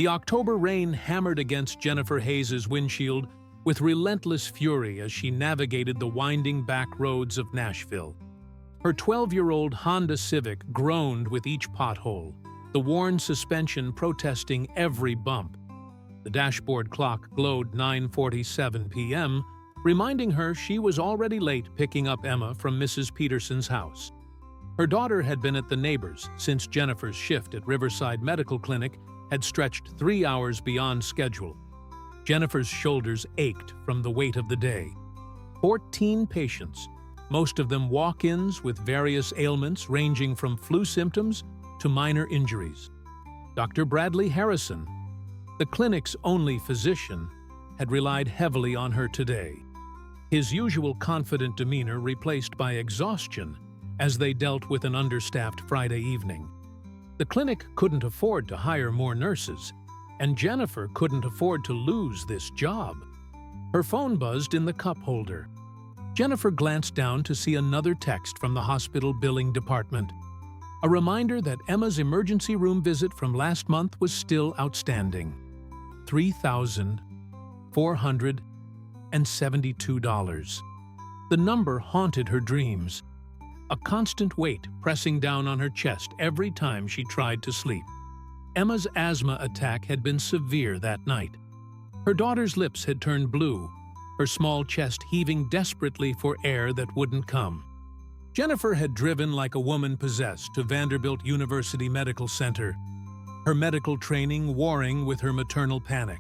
The October rain hammered against Jennifer Hayes's windshield with relentless fury as she navigated the winding back roads of Nashville. Her 12-year-old Honda Civic groaned with each pothole, the worn suspension protesting every bump. The dashboard clock glowed 9:47 p.m., reminding her she was already late picking up Emma from Mrs. Peterson's house. Her daughter had been at the neighbors since Jennifer's shift at Riverside Medical Clinic had stretched 3 hours beyond schedule. Jennifer's shoulders ached from the weight of the day. 14 patients, most of them walk-ins with various ailments ranging from flu symptoms to minor injuries. Dr. Bradley Harrison, the clinic's only physician, had relied heavily on her today. His usual confident demeanor replaced by exhaustion as they dealt with an understaffed Friday evening. The clinic couldn't afford to hire more nurses, and Jennifer couldn't afford to lose this job. Her phone buzzed in the cup holder. Jennifer glanced down to see another text from the hospital billing department. A reminder that Emma's emergency room visit from last month was still outstanding. $3,472. The number haunted her dreams, a constant weight pressing down on her chest every time she tried to sleep. Emma's asthma attack had been severe that night. Her daughter's lips had turned blue, her small chest heaving desperately for air that wouldn't come. Jennifer had driven like a woman possessed to Vanderbilt University Medical Center, her medical training warring with her maternal panic.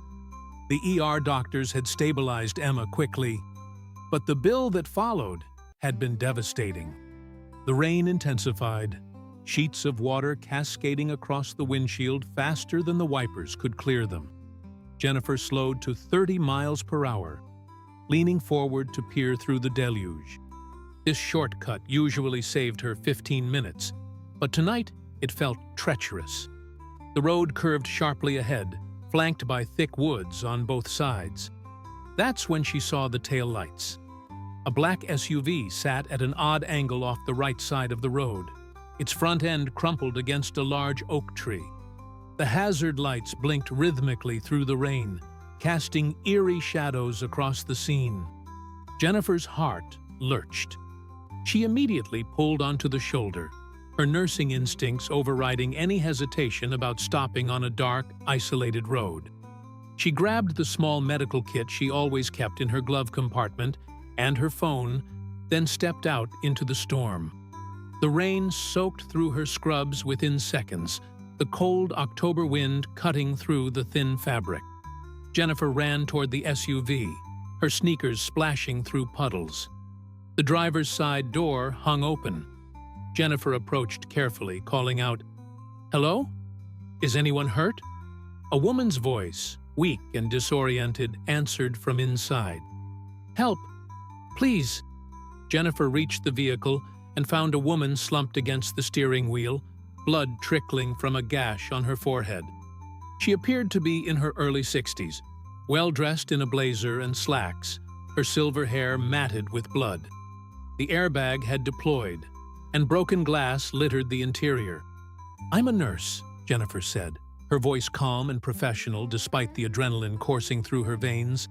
The ER doctors had stabilized Emma quickly, but the bill that followed had been devastating. The rain intensified, sheets of water cascading across the windshield faster than the wipers could clear them. Jennifer slowed to 30 miles per hour, leaning forward to peer through the deluge. This shortcut usually saved her 15 minutes, but tonight it felt treacherous. The road curved sharply ahead, flanked by thick woods on both sides. That's when she saw the taillights. A black SUV sat at an odd angle off the right side of the road, its front end crumpled against a large oak tree. The hazard lights blinked rhythmically through the rain, casting eerie shadows across the scene. Jennifer's heart lurched. She immediately pulled onto the shoulder, her nursing instincts overriding any hesitation about stopping on a dark, isolated road. She grabbed the small medical kit she always kept in her glove compartment and her phone, then stepped out into the storm. The rain soaked through her scrubs within seconds, the cold October wind cutting through the thin fabric. Jennifer ran toward the SUV, her sneakers splashing through puddles. The driver's side door hung open. Jennifer approached carefully, calling out, "Hello? Is anyone hurt?" A woman's voice, weak and disoriented, answered from inside. "Help! Please!" Jennifer reached the vehicle and found a woman slumped against the steering wheel, blood trickling from a gash on her forehead. She appeared to be in her early 60s, well-dressed in a blazer and slacks, her silver hair matted with blood. The airbag had deployed, and broken glass littered the interior. "I'm a nurse," Jennifer said, her voice calm and professional despite the adrenaline coursing through her veins.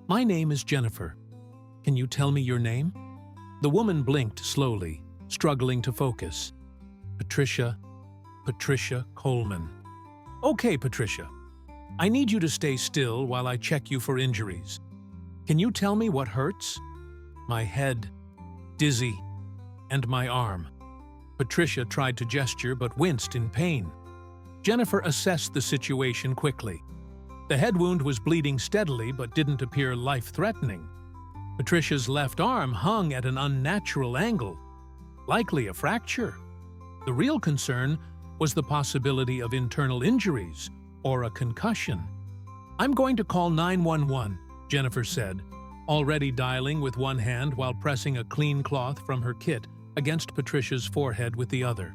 "My name is Jennifer. Can you tell me your name?" The woman blinked slowly, struggling to focus. Patricia Coleman." "Okay, Patricia. I need you to stay still while I check you for injuries. Can you tell me what hurts?" "My head, dizzy, and my arm." Patricia tried to gesture but winced in pain. Jennifer assessed the situation quickly. The head wound was bleeding steadily but didn't appear life-threatening. Patricia's left arm hung at an unnatural angle, likely a fracture. The real concern was the possibility of internal injuries or a concussion. "I'm going to call 911, Jennifer said, already dialing with one hand while pressing a clean cloth from her kit against Patricia's forehead with the other.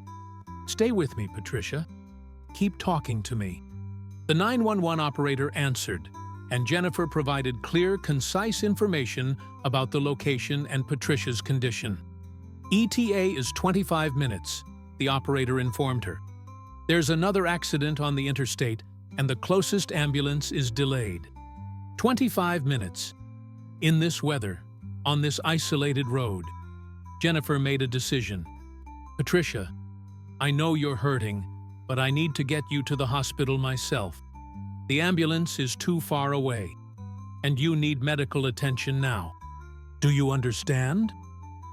"Stay with me, Patricia. Keep talking to me." The 911 operator answered, and Jennifer provided clear, concise information about the location and Patricia's condition. "ETA is 25 minutes, the operator informed her. "There's another accident on the interstate, and the closest ambulance is delayed. 25 minutes. In this weather, on this isolated road, Jennifer made a decision. Patricia, I know you're hurting, but I need to get you to the hospital myself. The ambulance is too far away, and you need medical attention now. Do you understand?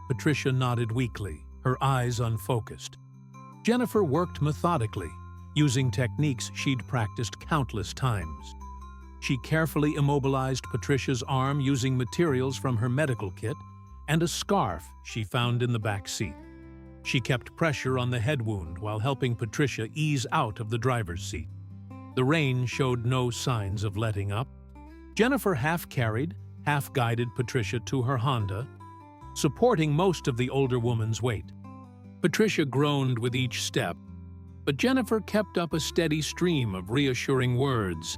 Patricia nodded weakly, her eyes unfocused. Jennifer worked methodically, using techniques she'd practiced countless times. She carefully immobilized Patricia's arm using materials from her medical kit and a scarf she found in the back seat. She kept pressure on the head wound while helping Patricia ease out of the driver's seat. The rain showed no signs of letting up. Jennifer half-carried, half-guided Patricia to her Honda, supporting most of the older woman's weight. Patricia groaned with each step, but Jennifer kept up a steady stream of reassuring words.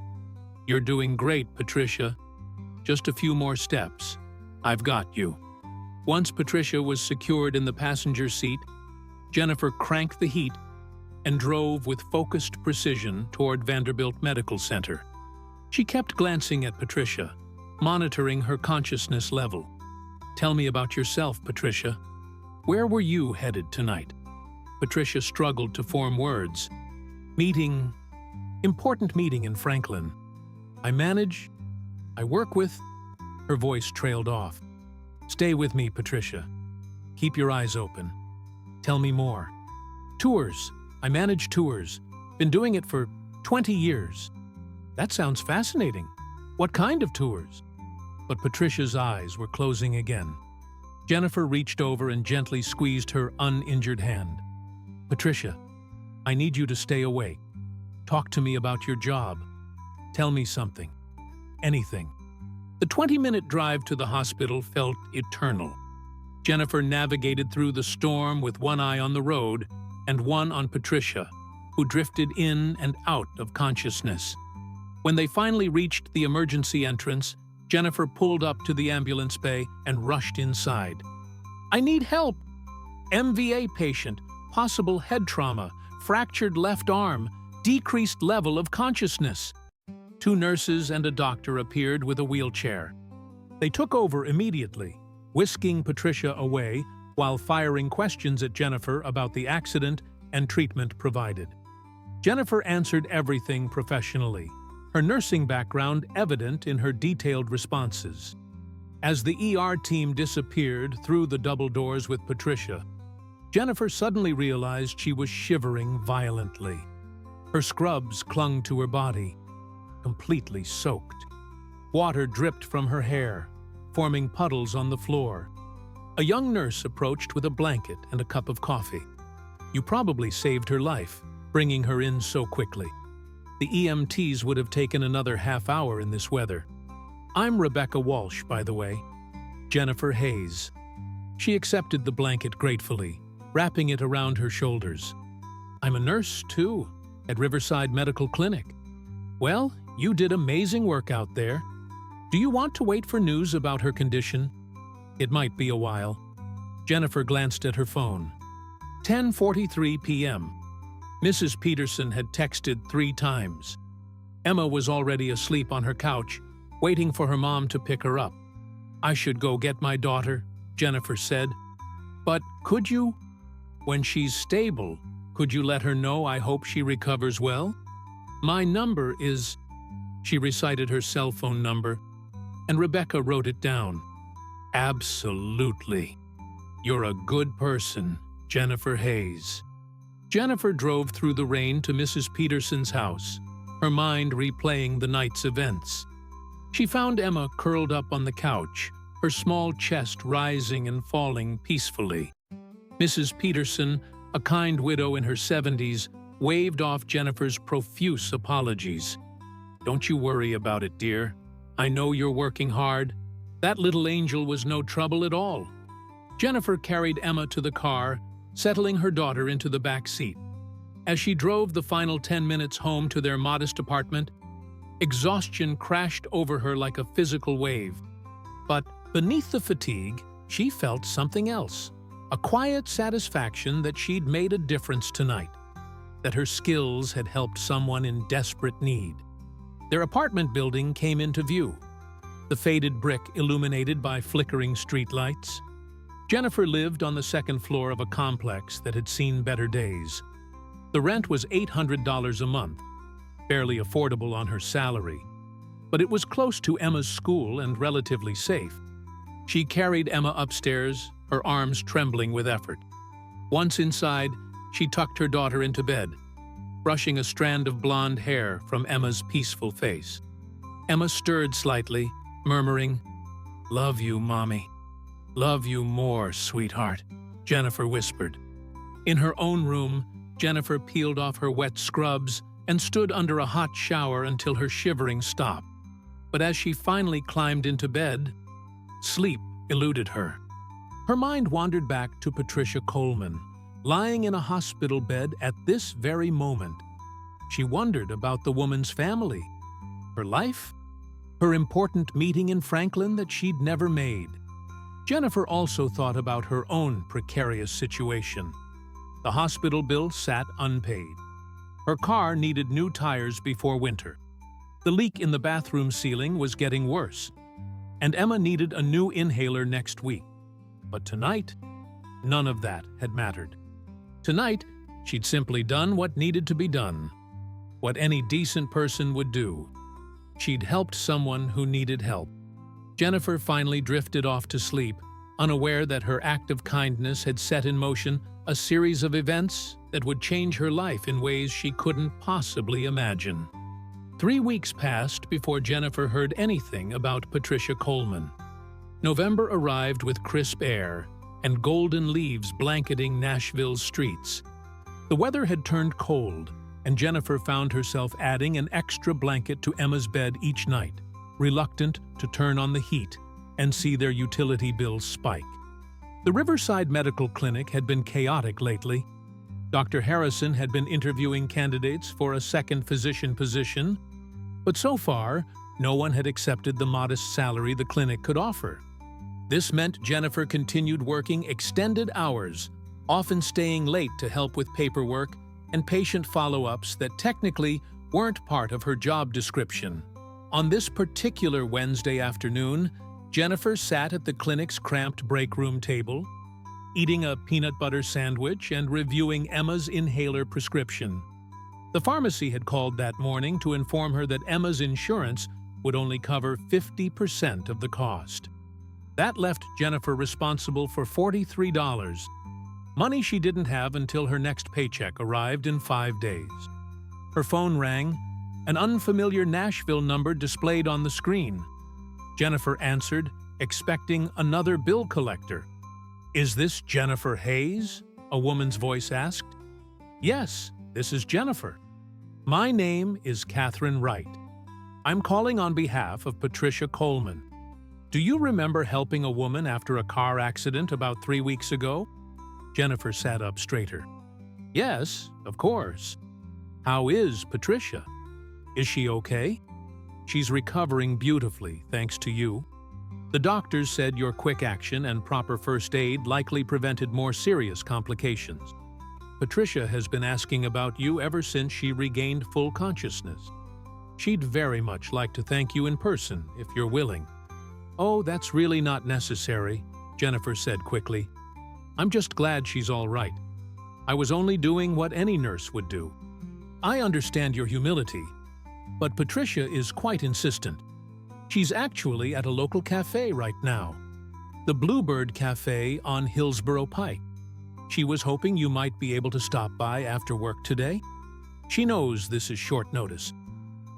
You're doing great, Patricia. Just a few more steps. I've got you. Once Patricia was secured in the passenger seat, Jennifer cranked the heat and drove with focused precision toward Vanderbilt Medical Center. She kept glancing at Patricia, monitoring her consciousness level. Tell me about yourself, Patricia. Where were you headed tonight? Patricia struggled to form words. Important meeting in Franklin. I work with... Her voice trailed off. Stay with me, Patricia. Keep your eyes open. Tell me more. Tours. I manage tours. Been doing it for 20 years. That sounds fascinating. What kind of tours? But Patricia's eyes were closing again. Jennifer reached over and gently squeezed her uninjured hand. Patricia, I need you to stay awake. Talk to me about your job. Tell me something. Anything. The 20-minute drive to the hospital felt eternal. Jennifer navigated through the storm with one eye on the road and one on Patricia, who drifted in and out of consciousness. When they finally reached the emergency entrance, Jennifer pulled up to the ambulance bay and rushed inside. I need help! MVA patient, possible head trauma, fractured left arm, decreased level of consciousness. 2 nurses and a doctor appeared with a wheelchair. They took over immediately, whisking Patricia away while firing questions at Jennifer about the accident and treatment provided. Jennifer answered everything professionally, her nursing background evident in her detailed responses. As the ER team disappeared through the double doors with Patricia, Jennifer suddenly realized she was shivering violently. Her scrubs clung to her body, completely soaked. Water dripped from her hair, forming puddles on the floor. A young nurse approached with a blanket and a cup of coffee. You probably saved her life, bringing her in so quickly. The EMTs would have taken another half hour in this weather. I'm Rebecca Walsh, by the way. Jennifer Hayes. She accepted the blanket gratefully, wrapping it around her shoulders. I'm a nurse, too, at Riverside Medical Clinic. Well, you did amazing work out there. Do you want to wait for news about her condition? It might be a while. Jennifer glanced at her phone. 10:43 p.m. Mrs. Peterson had texted 3 times. Emma was already asleep on her couch, waiting for her mom to pick her up. I should go get my daughter, Jennifer said. But could you? When she's stable, could you let her know I hope she recovers well? My number is... She recited her cell phone number, and Rebecca wrote it down. Absolutely. You're a good person, Jennifer Hayes. Jennifer drove through the rain to Mrs. Peterson's house, her mind replaying the night's events. She found Emma curled up on the couch, her small chest rising and falling peacefully. Mrs. Peterson, a kind widow in her 70s, waved off Jennifer's profuse apologies. Don't you worry about it, dear. I know you're working hard. That little angel was no trouble at all. Jennifer carried Emma to the car, settling her daughter into the back seat. As she drove the final 10 minutes home to their modest apartment, exhaustion crashed over her like a physical wave. But beneath the fatigue, she felt something else, a quiet satisfaction that she'd made a difference tonight, that her skills had helped someone in desperate need. Their apartment building came into view, the faded brick illuminated by flickering streetlights. Jennifer lived on the second floor of a complex that had seen better days. The rent was $800 a month, barely affordable on her salary, but it was close to Emma's school and relatively safe. She carried Emma upstairs, her arms trembling with effort. Once inside, she tucked her daughter into bed, brushing a strand of blonde hair from Emma's peaceful face. Emma stirred slightly, murmuring, "Love you, Mommy. Love you more, sweetheart," Jennifer whispered. In her own room, Jennifer peeled off her wet scrubs and stood under a hot shower until her shivering stopped. But as she finally climbed into bed, sleep eluded her. Her mind wandered back to Patricia Coleman, lying in a hospital bed at this very moment. She wondered about the woman's family, her life, her important meeting in Franklin that she'd never made. Jennifer also thought about her own precarious situation. The hospital bill sat unpaid. Her car needed new tires before winter. The leak in the bathroom ceiling was getting worse, and Emma needed a new inhaler next week. But tonight, none of that had mattered. Tonight, she'd simply done what needed to be done, what any decent person would do. She'd helped someone who needed help. Jennifer finally drifted off to sleep, unaware that her act of kindness had set in motion a series of events that would change her life in ways she couldn't possibly imagine. 3 weeks passed before Jennifer heard anything about Patricia Coleman. November arrived with crisp air and golden leaves blanketing Nashville's streets. The weather had turned cold, and Jennifer found herself adding an extra blanket to Emma's bed each night, reluctant to turn on the heat and see their utility bills spike. The Riverside Medical Clinic had been chaotic lately. Dr. Harrison had been interviewing candidates for a second physician position, but so far, no one had accepted the modest salary the clinic could offer. This meant Jennifer continued working extended hours, often staying late to help with paperwork and patient follow-ups that technically weren't part of her job description. On this particular Wednesday afternoon, Jennifer sat at the clinic's cramped break room table, eating a peanut butter sandwich and reviewing Emma's inhaler prescription. The pharmacy had called that morning to inform her that Emma's insurance would only cover 50% of the cost. That left Jennifer responsible for $43, money she didn't have until her next paycheck arrived in 5 days. Her phone rang, an unfamiliar Nashville number displayed on the screen. Jennifer answered, expecting another bill collector. "Is this Jennifer Hayes?" a woman's voice asked. "Yes, this is Jennifer. My name is Catherine Wright. I'm calling on behalf of Patricia Coleman. Do you remember helping a woman after a car accident about 3 weeks ago?" Jennifer sat up straighter. "Yes, of course. How is Patricia? Is she okay?" "She's recovering beautifully, thanks to you. The doctors said your quick action and proper first aid likely prevented more serious complications. Patricia has been asking about you ever since she regained full consciousness. She'd very much like to thank you in person, if you're willing." "Oh, that's really not necessary," Jennifer said quickly. "I'm just glad she's all right. I was only doing what any nurse would do. I understand your humility, but Patricia is quite insistent. She's actually at a local cafe right now, the Bluebird Cafe on Hillsborough Pike. She was hoping you might be able to stop by after work today. She knows this is short notice,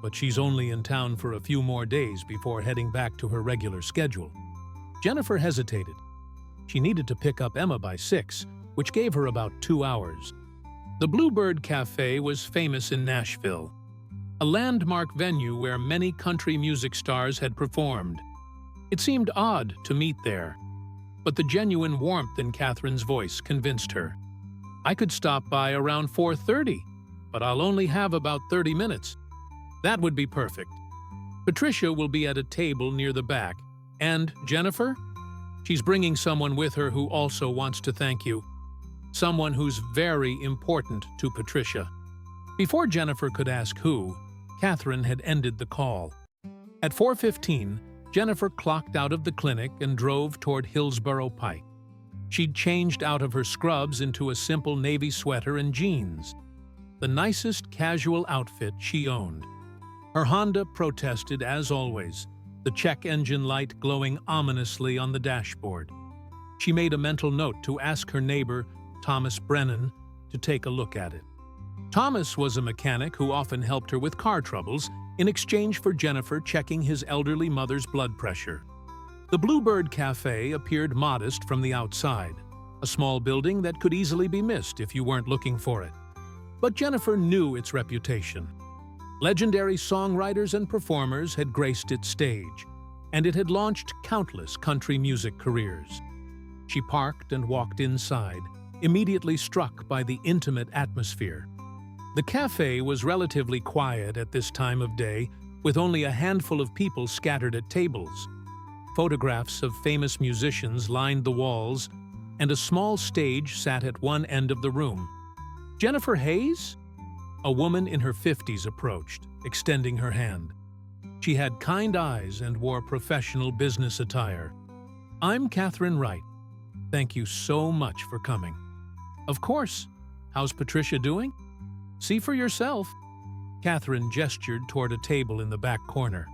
but she's only in town for a few more days before heading back to her regular schedule." Jennifer hesitated. She needed to pick up Emma by 6, which gave her about 2 hours. The Bluebird Cafe was famous in Nashville, a landmark venue where many country music stars had performed. It seemed odd to meet there, but the genuine warmth in Catherine's voice convinced her. "I could stop by around 4:30, but I'll only have about 30 minutes. That would be perfect. Patricia will be at a table near the back, and Jennifer? She's bringing someone with her who also wants to thank you. Someone who's very important to Patricia." Before Jennifer could ask who, Catherine had ended the call. At 4:15, Jennifer clocked out of the clinic and drove toward Hillsborough Pike. She'd changed out of her scrubs into a simple navy sweater and jeans, the nicest casual outfit she owned. Her Honda protested as always, the check engine light glowing ominously on the dashboard. She made a mental note to ask her neighbor, Thomas Brennan, to take a look at it. Thomas was a mechanic who often helped her with car troubles in exchange for Jennifer checking his elderly mother's blood pressure. The Bluebird Cafe appeared modest from the outside, a small building that could easily be missed if you weren't looking for it. But Jennifer knew its reputation. Legendary songwriters and performers had graced its stage, and it had launched countless country music careers. She parked and walked inside, immediately struck by the intimate atmosphere. The cafe was relatively quiet at this time of day, with only a handful of people scattered at tables. Photographs of famous musicians lined the walls, and a small stage sat at one end of the room. Jennifer Hayes? A woman in her 50s approached, extending her hand. She had kind eyes and wore professional business attire. "I'm Catherine Wright. Thank you so much for coming." "Of course. How's Patricia doing?" "See for yourself." Catherine gestured toward a table in the back corner.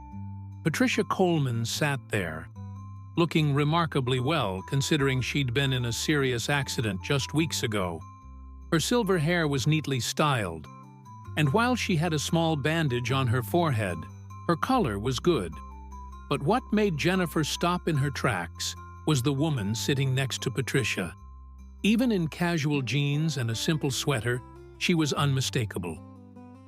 Patricia Coleman sat there, looking remarkably well considering she'd been in a serious accident just weeks ago. Her silver hair was neatly styled, and while she had a small bandage on her forehead, her color was good. But what made Jennifer stop in her tracks was the woman sitting next to Patricia. Even in casual jeans and a simple sweater, she was unmistakable.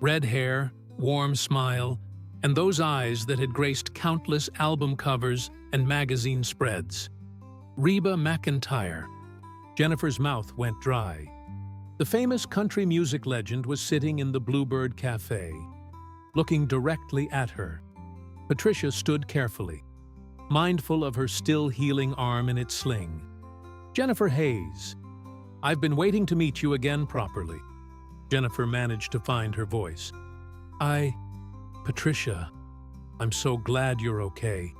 Red hair, warm smile, and those eyes that had graced countless album covers and magazine spreads. Reba McEntire. Jennifer's mouth went dry. The famous country music legend was sitting in the Bluebird Cafe, looking directly at her. Patricia stood carefully, mindful of her still healing arm in its sling. "Jennifer Hayes, I've been waiting to meet you again properly." Jennifer managed to find her voice. Patricia, I'm so glad you're okay.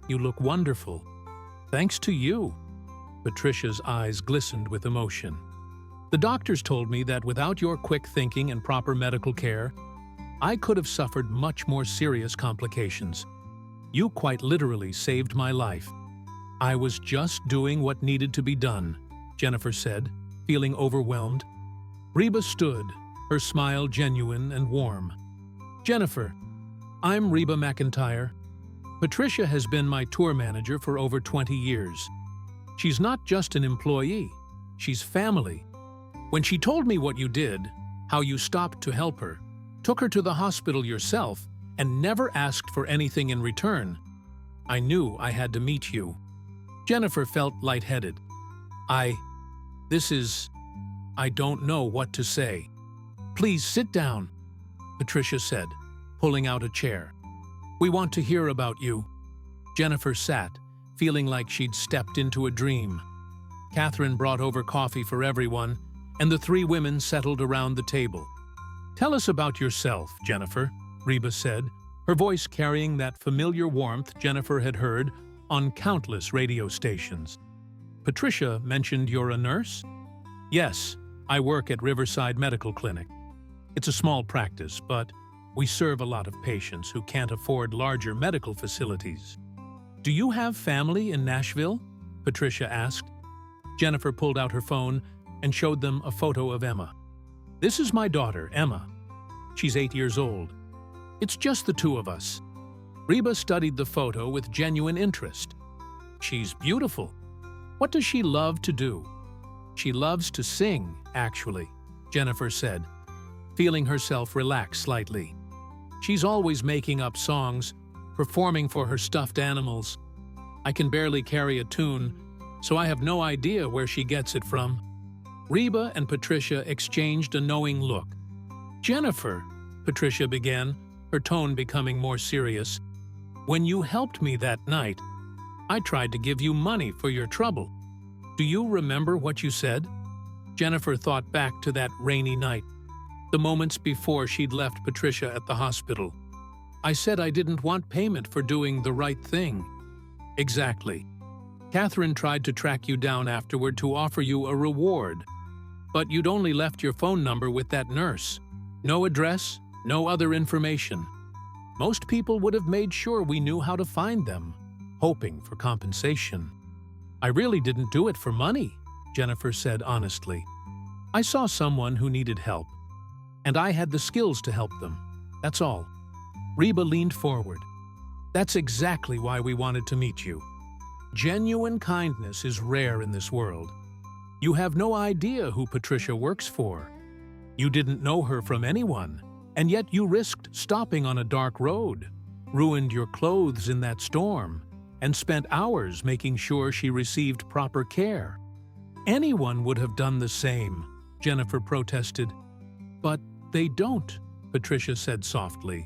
You look wonderful." "Thanks to you." Patricia's eyes glistened with emotion. "The doctors told me that without your quick thinking and proper medical care, I could have suffered much more serious complications. You quite literally saved my life." "I was just doing what needed to be done," Jennifer said, feeling overwhelmed. Reba stood, her smile genuine and warm. "Jennifer, I'm Reba McEntire. Patricia has been my tour manager for over 20 years. She's not just an employee, she's family. When she told me what you did, how you stopped to help her, took her to the hospital yourself, and never asked for anything in return, I knew I had to meet you." Jennifer felt lightheaded. I don't know what to say." "Please sit down," Patricia said, pulling out a chair. "We want to hear about you." Jennifer sat, feeling like she'd stepped into a dream. Catherine brought over coffee for everyone, and the three women settled around the table. "Tell us about yourself, Jennifer," Reba said, her voice carrying that familiar warmth Jennifer had heard on countless radio stations. "Patricia mentioned you're a nurse?" "Yes, I work at Riverside Medical Clinic. It's a small practice, but we serve a lot of patients who can't afford larger medical facilities." "Do you have family in Nashville?" Patricia asked. Jennifer pulled out her phone and showed them a photo of Emma. "This is my daughter, Emma. She's 8 years old. It's just the two of us." Reba studied the photo with genuine interest. "She's beautiful. What does she love to do?" "She loves to sing, actually," Jennifer said, feeling herself relax slightly. "She's always making up songs, performing for her stuffed animals. I can barely carry a tune, so I have no idea where she gets it from." Reba and Patricia exchanged a knowing look. "Jennifer," Patricia began, her tone becoming more serious, "when you helped me that night, I tried to give you money for your trouble. Do you remember what you said?" Jennifer thought back to that rainy night. the moments before she'd left Patricia at the hospital. I said I didn't want payment for doing the right thing. Exactly. Catherine tried to track you down afterward to offer you a reward. But you'd only left your phone number with that nurse. No address, no other information. Most people would have made sure we knew how to find them, hoping for compensation. I really didn't do it for money, Jennifer said honestly. I saw someone who needed help, and I had the skills to help them. That's all. Reba leaned forward. That's exactly why we wanted to meet you. Genuine kindness is rare in this world. You have no idea who Patricia works for. You didn't know her from anyone, and yet you risked stopping on a dark road, ruined your clothes in that storm, and spent hours making sure she received proper care. Anyone would have done the same, Jennifer protested. But they don't, Patricia said softly.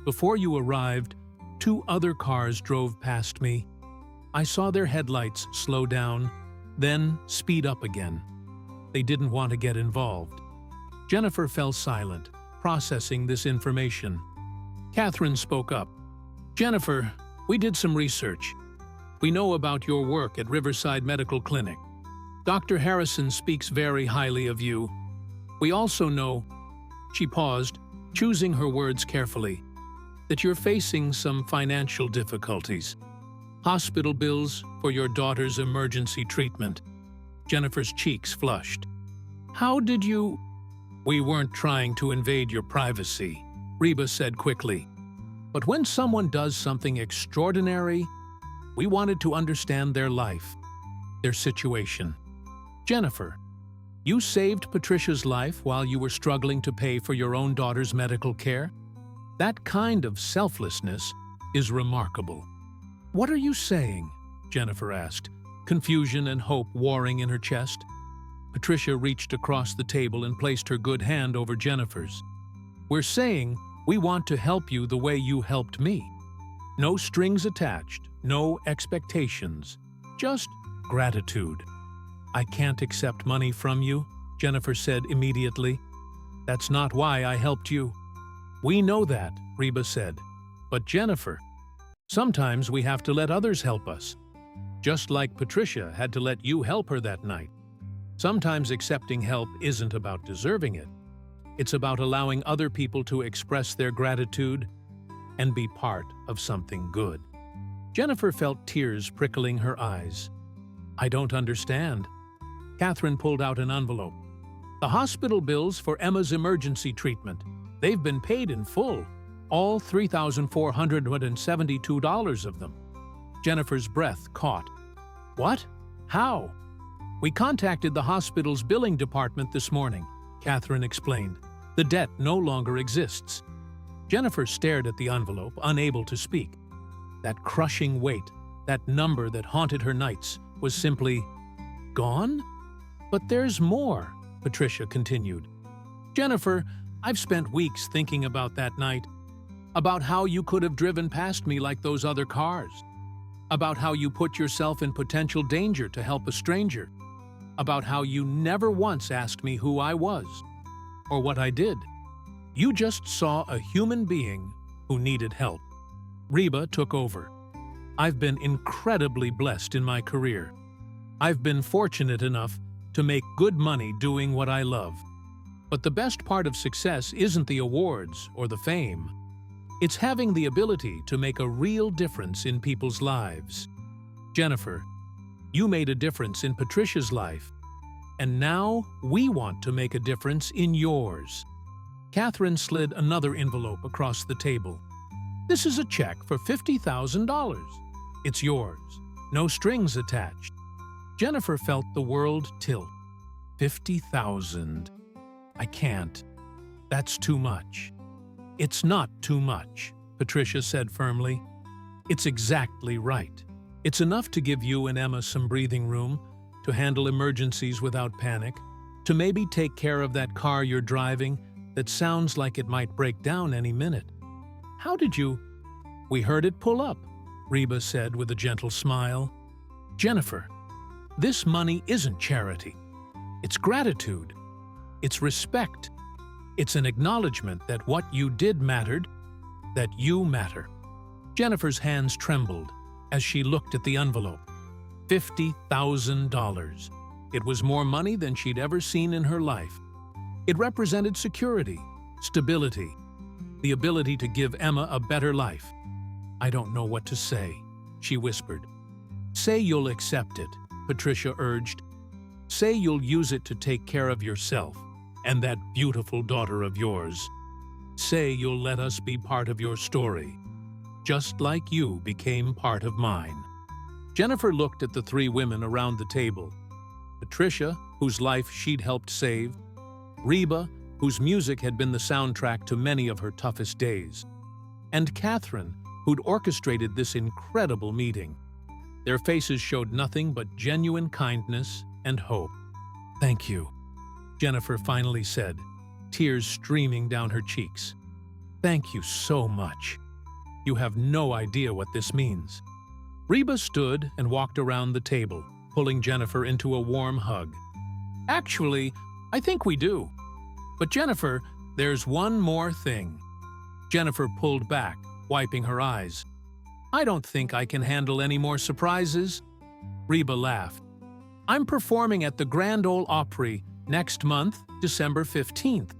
Before you arrived, 2 other cars drove past me. I saw their headlights slow down, then speed up again. They didn't want to get involved. Jennifer fell silent, processing this information. Catherine spoke up. Jennifer, we did some research. We know about your work at Riverside Medical Clinic. Dr. Harrison speaks very highly of you. We also know, she paused, choosing her words carefully, that you're facing some financial difficulties. Hospital bills for your daughter's emergency treatment. Jennifer's cheeks flushed. How did you... We weren't trying to invade your privacy, Reba said quickly. But when someone does something extraordinary, we wanted to understand their life, their situation. Jennifer, you saved Patricia's life while you were struggling to pay for your own daughter's medical care? That kind of selflessness is remarkable. What are you saying? Jennifer asked, confusion and hope warring in her chest. Patricia reached across the table and placed her good hand over Jennifer's. We're saying we want to help you the way you helped me. No strings attached, no expectations, just gratitude. I can't accept money from you, Jennifer said immediately. That's not why I helped you. We know that, Reba said. But Jennifer, sometimes we have to let others help us. Just like Patricia had to let you help her that night. Sometimes accepting help isn't about deserving it. It's about allowing other people to express their gratitude and be part of something good. Jennifer felt tears prickling her eyes. I don't understand. Catherine pulled out an envelope. The hospital bills for Emma's emergency treatment. They've been paid in full, all $3,472 of them. Jennifer's breath caught. What? How? We contacted the hospital's billing department this morning, Catherine explained. The debt no longer exists. Jennifer stared at the envelope, unable to speak. That crushing weight, that number that haunted her nights, was simply gone? But there's more, Patricia continued. Jennifer, I've spent weeks thinking about that night, about how you could have driven past me like those other cars, about how you put yourself in potential danger to help a stranger, about how you never once asked me who I was or what I did. You just saw a human being who needed help. Reba took over. I've been incredibly blessed in my career. I've been fortunate enough to make good money doing what I love. But the best part of success isn't the awards or the fame. It's having the ability to make a real difference in people's lives. Jennifer, you made a difference in Patricia's life, and now we want to make a difference in yours. Catherine slid another envelope across the table. This is a check for $50,000. It's yours. No strings attached. Jennifer felt the world tilt. 50,000. I can't. That's too much. It's not too much, Patricia said firmly. It's exactly right. It's enough to give you and Emma some breathing room, to handle emergencies without panic, to maybe take care of that car you're driving that sounds like it might break down any minute. How did you? We heard it pull up, Reba said with a gentle smile. Jennifer, this money isn't charity. It's gratitude. It's respect. It's an acknowledgement that what you did mattered, that you matter. Jennifer's hands trembled as she looked at the envelope. $50,000. It was more money than she'd ever seen in her life. It represented security, stability, the ability to give Emma a better life. "I don't know what to say," she whispered. "Say you'll accept it," Patricia urged. "Say you'll use it to take care of yourself and that beautiful daughter of yours. Say you'll let us be part of your story, just like you became part of mine." Jennifer looked at the three women around the table. Patricia, whose life she'd helped save. Reba, whose music had been the soundtrack to many of her toughest days. And Catherine, who'd orchestrated this incredible meeting. Their faces showed nothing but genuine kindness and hope. "Thank you," Jennifer finally said, tears streaming down her cheeks. "Thank you so much. You have no idea what this means." Reba stood and walked around the table, pulling Jennifer into a warm hug. "Actually, I think we do. But Jennifer, there's one more thing." Jennifer pulled back, wiping her eyes. "I don't think I can handle any more surprises." Reba laughed. "I'm performing at the Grand Ole Opry next month, December 15th.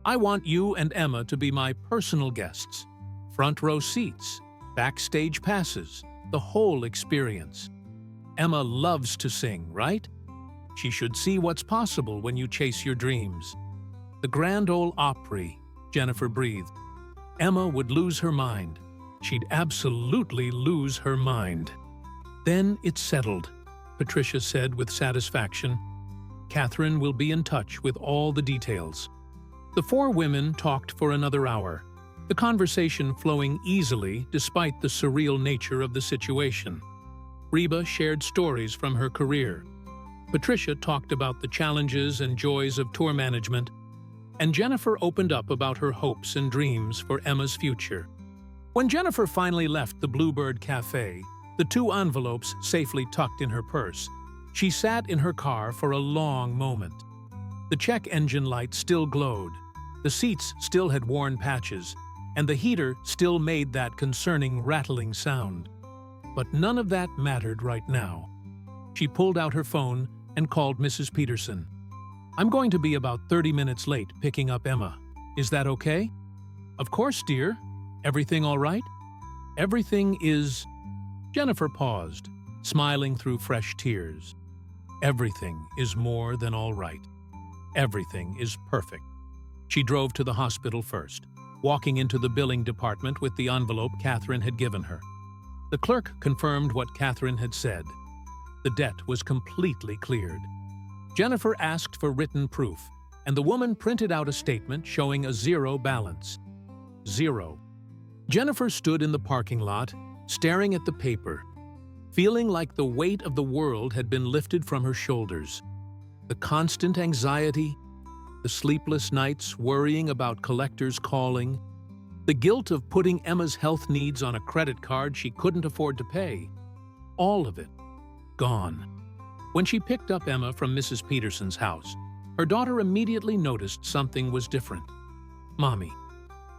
I want you and Emma to be my personal guests. Front row seats, backstage passes, the whole experience. Emma loves to sing, right? She should see what's possible when you chase your dreams." "The Grand Ole Opry," Jennifer breathed. Emma would lose her mind. She'd absolutely lose her mind. "Then it's settled," Patricia said with satisfaction. "Catherine will be in touch with all the details." The four women talked for another hour, the conversation flowing easily despite the surreal nature of the situation. Reba shared stories from her career. Patricia talked about the challenges and joys of tour management, and Jennifer opened up about her hopes and dreams for Emma's future. When Jennifer finally left the Bluebird Cafe, the two envelopes safely tucked in her purse, she sat in her car for a long moment. The check engine light still glowed, the seats still had worn patches, and the heater still made that concerning rattling sound. But none of that mattered right now. She pulled out her phone and called Mrs. Peterson. "I'm going to be about 30 minutes late picking up Emma. Is that okay?" "Of course, dear. Everything all right?" "Everything is—" Jennifer paused, smiling through fresh tears. "Everything is more than all right. Everything is perfect." She drove to the hospital first, walking into the billing department with the envelope Catherine had given her. The clerk confirmed what Catherine had said. The debt was completely cleared. Jennifer asked for written proof, and the woman printed out a statement showing a zero balance. Zero. Jennifer stood in the parking lot, staring at the paper, feeling like the weight of the world had been lifted from her shoulders. The constant anxiety, the sleepless nights worrying about collectors calling, the guilt of putting Emma's health needs on a credit card she couldn't afford to pay. All of it, gone. When she picked up Emma from Mrs. Peterson's house, her daughter immediately noticed something was different. "Mommy,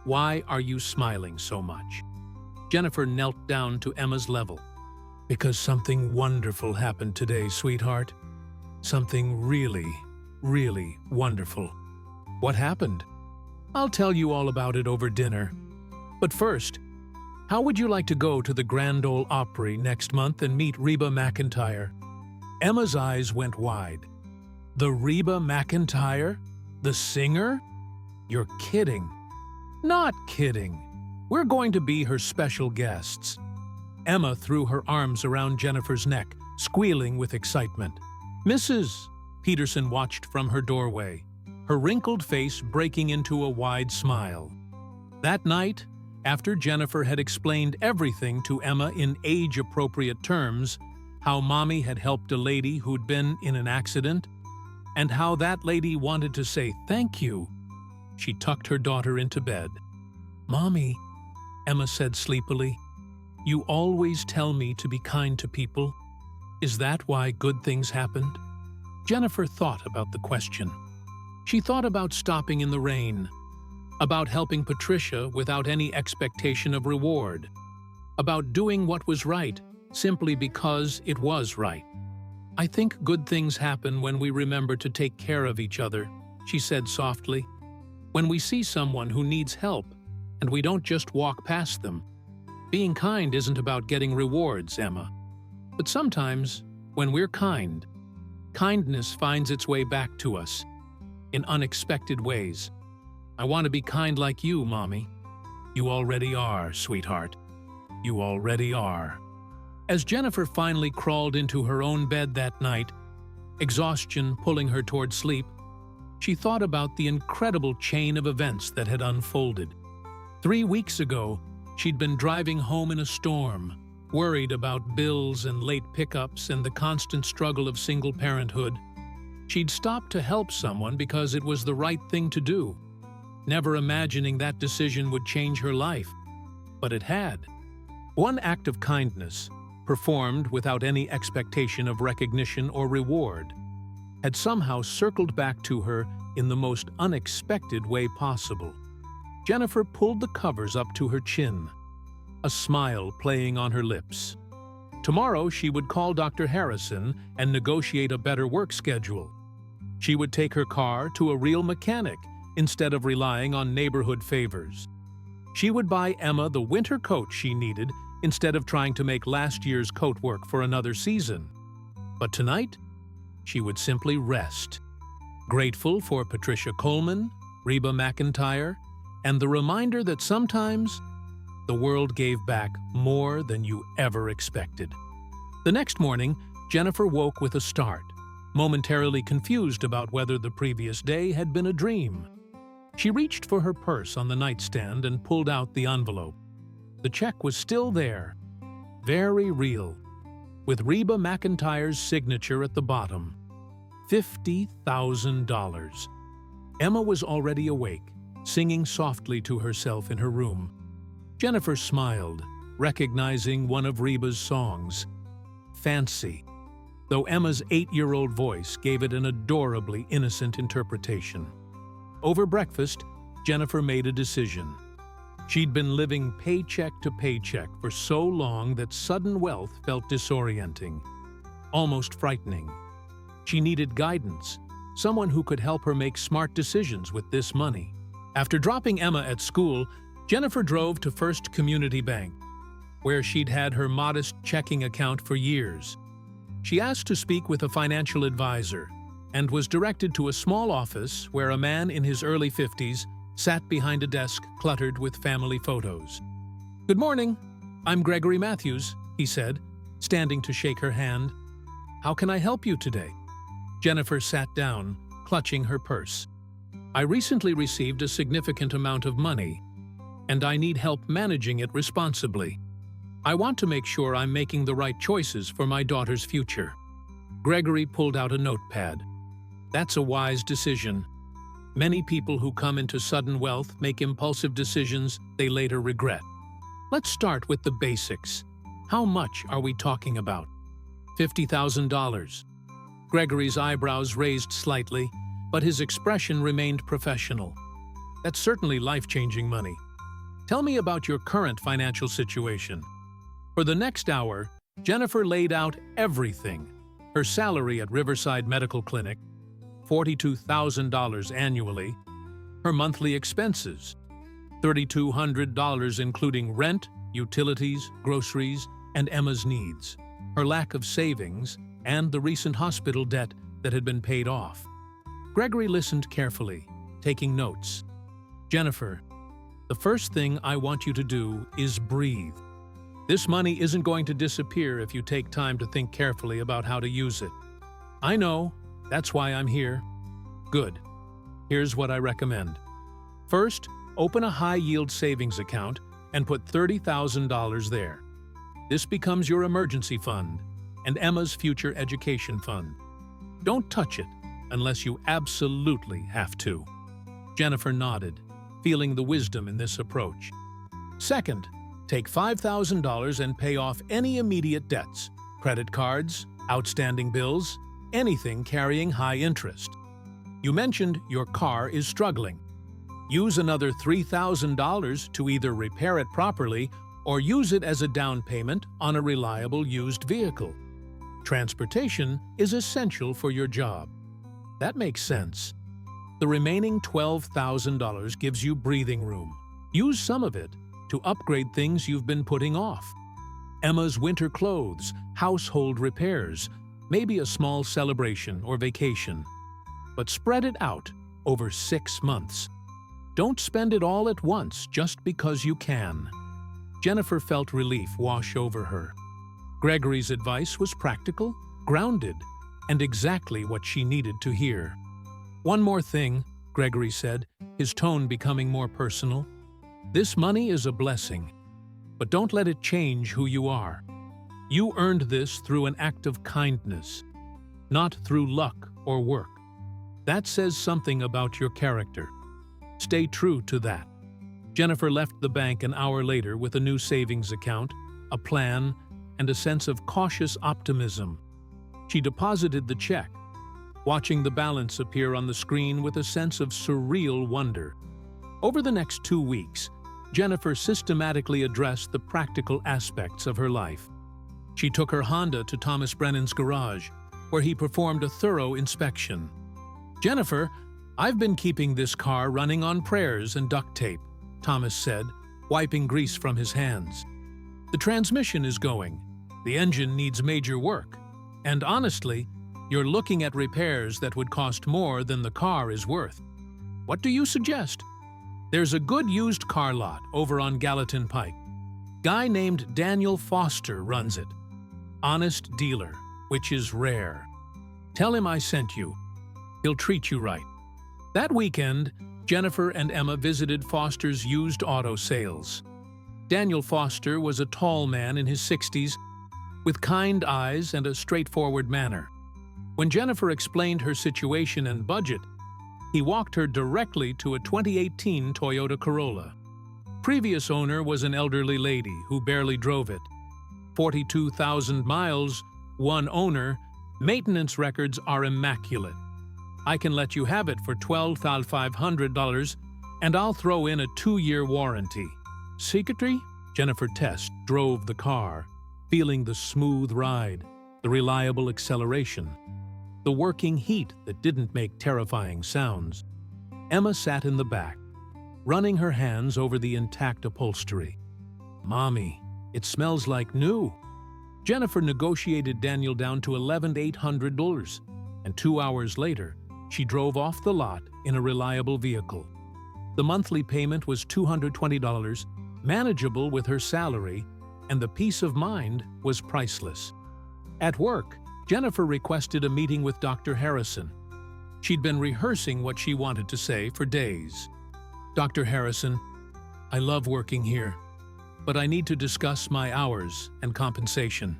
why are you smiling so much?" Jennifer knelt down to Emma's level. "Because something wonderful happened today, sweetheart. Something really, really wonderful." "What happened?" "I'll tell you all about it over dinner. But first, how would you like to go to the Grand Ole Opry next month and meet Reba McEntire?" Emma's eyes went wide. "The Reba McEntire? The singer? You're kidding." "Not kidding. We're going to be her special guests." Emma threw her arms around Jennifer's neck, squealing with excitement. "Mrs. Peterson watched from her doorway, her wrinkled face breaking into a wide smile. That night, after Jennifer had explained everything to Emma in age-appropriate terms, how Mommy had helped a lady who'd been in an accident, and how that lady wanted to say thank you, she tucked her daughter into bed. "Mommy," Emma said sleepily, "you always tell me to be kind to people. Is that why good things happened?" Jennifer thought about the question. She thought about stopping in the rain, about helping Patricia without any expectation of reward, about doing what was right simply because it was right. "I think good things happen when we remember to take care of each other," she said softly. "When we see someone who needs help, and we don't just walk past them. Being kind isn't about getting rewards, Emma. But sometimes, when we're kind, kindness finds its way back to us in unexpected ways. I want to be kind like you, Mommy." "You already are, sweetheart. You already are." As Jennifer finally crawled into her own bed that night, exhaustion pulling her toward sleep, she thought about the incredible chain of events that had unfolded. 3 weeks ago, she'd been driving home in a storm, worried about bills and late pickups and the constant struggle of single parenthood. She'd stopped to help someone because it was the right thing to do, never imagining that decision would change her life. But it had. One act of kindness, performed without any expectation of recognition or reward, had somehow circled back to her in the most unexpected way possible. Jennifer pulled the covers up to her chin, a smile playing on her lips. Tomorrow she would call Dr. Harrison and negotiate a better work schedule. She would take her car to a real mechanic instead of relying on neighborhood favors. She would buy Emma the winter coat she needed instead of trying to make last year's coat work for another season. But tonight, she would simply rest, grateful for Patricia Coleman, Reba McEntire, and the reminder that sometimes the world gave back more than you ever expected. The next morning, Jennifer woke with a start, momentarily confused about whether the previous day had been a dream. She reached for her purse on the nightstand and pulled out the envelope. The check was still there, very real, with Reba McEntire's signature at the bottom. $50,000. Emma was already awake, singing softly to herself in her room. Jennifer smiled, recognizing one of Reba's songs, "Fancy," though Emma's 8-year-old voice gave it an adorably innocent interpretation. Over breakfast, Jennifer made a decision. She'd been living paycheck to paycheck for so long that sudden wealth felt disorienting, almost frightening. She needed guidance, someone who could help her make smart decisions with this money. After dropping Emma at school, Jennifer drove to First Community Bank, where she'd had her modest checking account for years. She asked to speak with a financial advisor and was directed to a small office where a man in his early 50s sat behind a desk cluttered with family photos. "Good morning. I'm Gregory Matthews," he said, standing to shake her hand. "How can I help you today?" Jennifer sat down, clutching her purse. "I recently received a significant amount of money, and I need help managing it responsibly. I want to make sure I'm making the right choices for my daughter's future." Gregory pulled out a notepad. "That's a wise decision. Many people who come into sudden wealth make impulsive decisions they later regret. Let's start with the basics. How much are we talking about?" $50,000. Gregory's eyebrows raised slightly, but his expression remained professional. "That's certainly life-changing money. Tell me about your current financial situation." For the next hour, Jennifer laid out everything: her salary at Riverside Medical Clinic, $42,000 annually, her monthly expenses, $3,200 including rent, utilities, groceries, and Emma's needs, her lack of savings, and the recent hospital debt that had been paid off. Gregory listened carefully, taking notes. "Jennifer, the first thing I want you to do is breathe. This money isn't going to disappear if you take time to think carefully about how to use it. I know. That's why I'm here." "Good. Here's what I recommend. First, open a high-yield savings account and put $30,000 there. This becomes your emergency fund and Emma's future education fund. Don't touch it unless you absolutely have to." Jennifer nodded, feeling the wisdom in this approach. "Second, take $5,000 and pay off any immediate debts, credit cards, outstanding bills, anything carrying high interest. You mentioned your car is struggling. Use another $3,000 to either repair it properly or use it as a down payment on a reliable used vehicle. Transportation is essential for your job. That makes sense. The remaining $12,000 gives you breathing room. Use some of it to upgrade things you've been putting off. Emma's winter clothes, household repairs, maybe a small celebration or vacation. But spread it out over 6 months. Don't spend it all at once just because you can. Jennifer felt relief wash over her. Gregory's advice was practical, grounded, and exactly what she needed to hear. "One more thing," Gregory said, his tone becoming more personal. "This money is a blessing, but don't let it change who you are. You earned this through an act of kindness, not through luck or work. That says something about your character. Stay true to that." Jennifer left the bank an hour later with a new savings account, a plan, and a sense of cautious optimism. She deposited the check, watching the balance appear on the screen with a sense of surreal wonder. Over the next 2 weeks, Jennifer systematically addressed the practical aspects of her life. She took her Honda to Thomas Brennan's garage, where he performed a thorough inspection. "Jennifer, I've been keeping this car running on prayers and duct tape," Thomas said, wiping grease from his hands. "The transmission is going, the engine needs major work, and honestly, you're looking at repairs that would cost more than the car is worth. What do you suggest?" "There's a good used car lot over on Gallatin Pike. Guy named Daniel Foster runs it. Honest dealer, which is rare. Tell him I sent you. He'll treat you right." That weekend, Jennifer and Emma visited Foster's used auto sales. Daniel Foster was a tall man in his 60s, with kind eyes and a straightforward manner. When Jennifer explained her situation and budget, he walked her directly to a 2018 Toyota Corolla. Previous owner was an elderly lady who barely drove it. 42,000 miles, one owner, maintenance records are immaculate. "I can let you have it for $12,500, and I'll throw in a 2-year warranty." Secretary? Jennifer Test drove the car, feeling the smooth ride, the reliable acceleration, the working heat that didn't make terrifying sounds. Emma sat in the back, running her hands over the intact upholstery. "Mommy, it smells like new." Jennifer negotiated Daniel down to $11,800, and 2 hours later, she drove off the lot in a reliable vehicle. The monthly payment was $220, manageable with her salary, and the peace of mind was priceless. At work, Jennifer requested a meeting with Dr. Harrison. She'd been rehearsing what she wanted to say for days. "Dr. Harrison, I love working here, but I need to discuss my hours and compensation."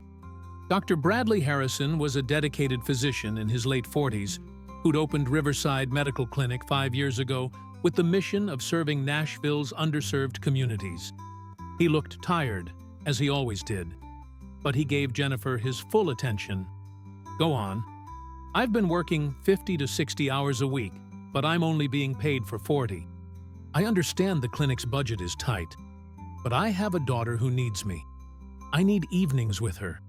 Dr. Bradley Harrison was a dedicated physician in his late 40s who'd opened Riverside Medical Clinic 5 years ago with the mission of serving Nashville's underserved communities. He looked tired, as he always did, but he gave Jennifer his full attention. "Go on. I've been working 50 to 60 hours a week, but I'm only being paid for 40. I understand the clinic's budget is tight, but I have a daughter who needs me. I need evenings with her.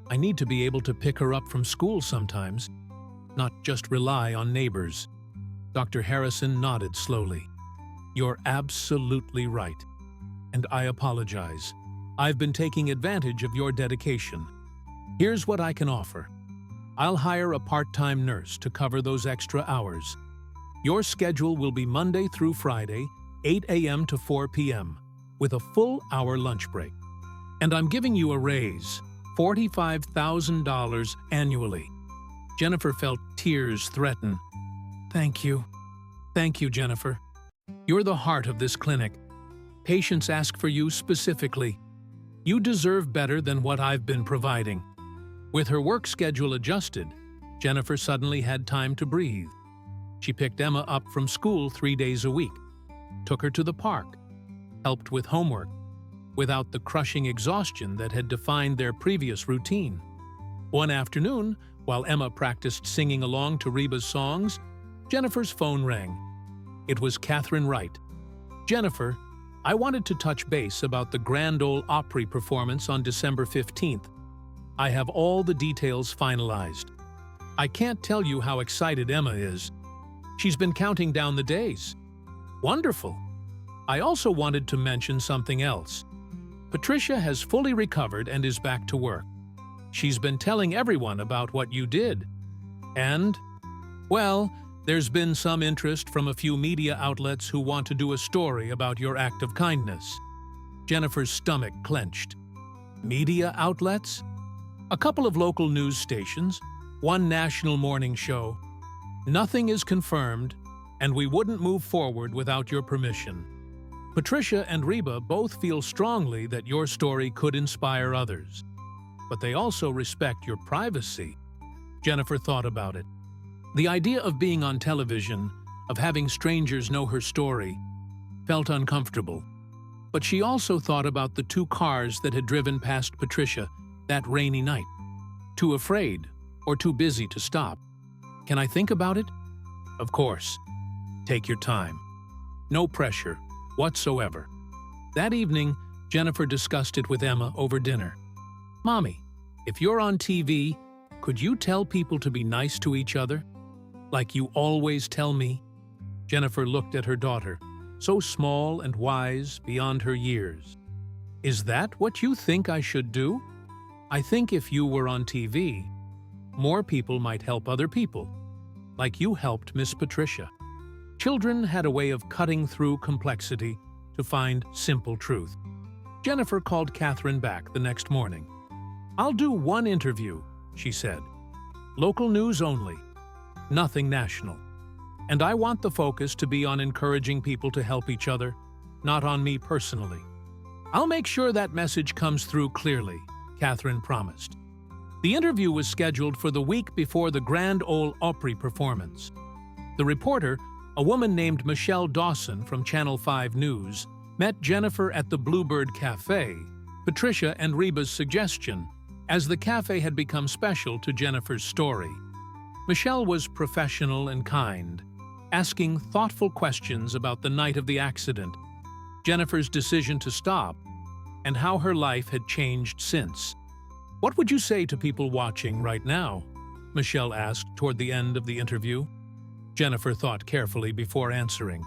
I need to be able to pick her up from school sometimes, not just rely on neighbors." Dr. Harrison nodded slowly. "You're absolutely right, and I apologize. I've been taking advantage of your dedication. Here's what I can offer. I'll hire a part-time nurse to cover those extra hours. Your schedule will be Monday through Friday, 8 a.m. to 4 p.m., with a full hour lunch break. And I'm giving you a raise, $45,000 annually." Jennifer felt tears threaten. "Thank you. Thank you, Jennifer. You're the heart of this clinic. Patients ask for you specifically. You deserve better than what I've been providing." With her work schedule adjusted, Jennifer suddenly had time to breathe. She picked Emma up from school 3 days a week, took her to the park, helped with homework, without the crushing exhaustion that had defined their previous routine. One afternoon, while Emma practiced singing along to Reba's songs, Jennifer's phone rang. It was Catherine Wright. "Jennifer, I wanted to touch base about the Grand Ole Opry performance on December 15th. I have all the details finalized. I can't tell you how excited Emma is. She's been counting down the days." "Wonderful. I also wanted to mention something else. Patricia has fully recovered and is back to work. She's been telling everyone about what you did. And, well, there's been some interest from a few media outlets who want to do a story about your act of kindness." Jennifer's stomach clenched. Media outlets? A couple of local news stations, one national morning show. Nothing is confirmed, and we wouldn't move forward without your permission. Patricia and Reba both feel strongly that your story could inspire others. But they also respect your privacy. Jennifer thought about it. The idea of being on television, of having strangers know her story, felt uncomfortable. But she also thought about the two cars that had driven past Patricia that rainy night. Too afraid or too busy to stop. "Can I think about it?" "Of course. Take your time. No pressure whatsoever." That evening, Jennifer discussed it with Emma over dinner. "Mommy, if you're on TV, could you tell people to be nice to each other? Like you always tell me?" Jennifer looked at her daughter, so small and wise beyond her years. "Is that what you think I should do? I think if you were on TV, more people might help other people, like you helped Miss Patricia." Children had a way of cutting through complexity to find simple truth. Jennifer called Catherine back the next morning. "I'll do one interview," she said. "Local news only. Nothing national. And I want the focus to be on encouraging people to help each other, not on me personally." "I'll make sure that message comes through clearly," Catherine promised. The interview was scheduled for the week before the Grand Ole Opry performance. The reporter, a woman named Michelle Dawson from Channel 5 News, met Jennifer at the Bluebird Cafe, Patricia and Reba's suggestion, as the cafe had become special to Jennifer's story. Michelle was professional and kind, asking thoughtful questions about the night of the accident, Jennifer's decision to stop, and how her life had changed since. "What would you say to people watching right now?" Michelle asked toward the end of the interview. Jennifer thought carefully before answering.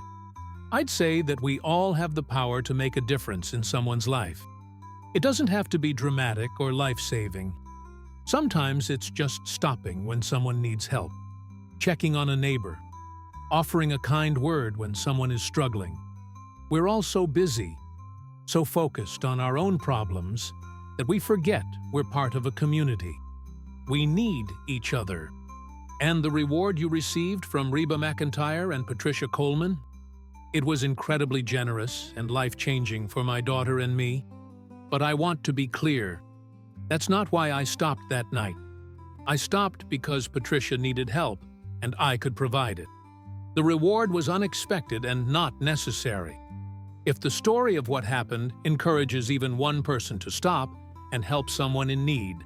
"I'd say that we all have the power to make a difference in someone's life. It doesn't have to be dramatic or life-saving. Sometimes it's just stopping when someone needs help, checking on a neighbor, offering a kind word when someone is struggling. We're all so busy, so focused on our own problems, that we forget we're part of a community. We need each other." "And the reward you received from Reba McEntire and Patricia Coleman? It was incredibly generous and life-changing for my daughter and me. But I want to be clear. That's not why I stopped that night. I stopped because Patricia needed help, and I could provide it. The reward was unexpected and not necessary. If the story of what happened encourages even one person to stop and help someone in need,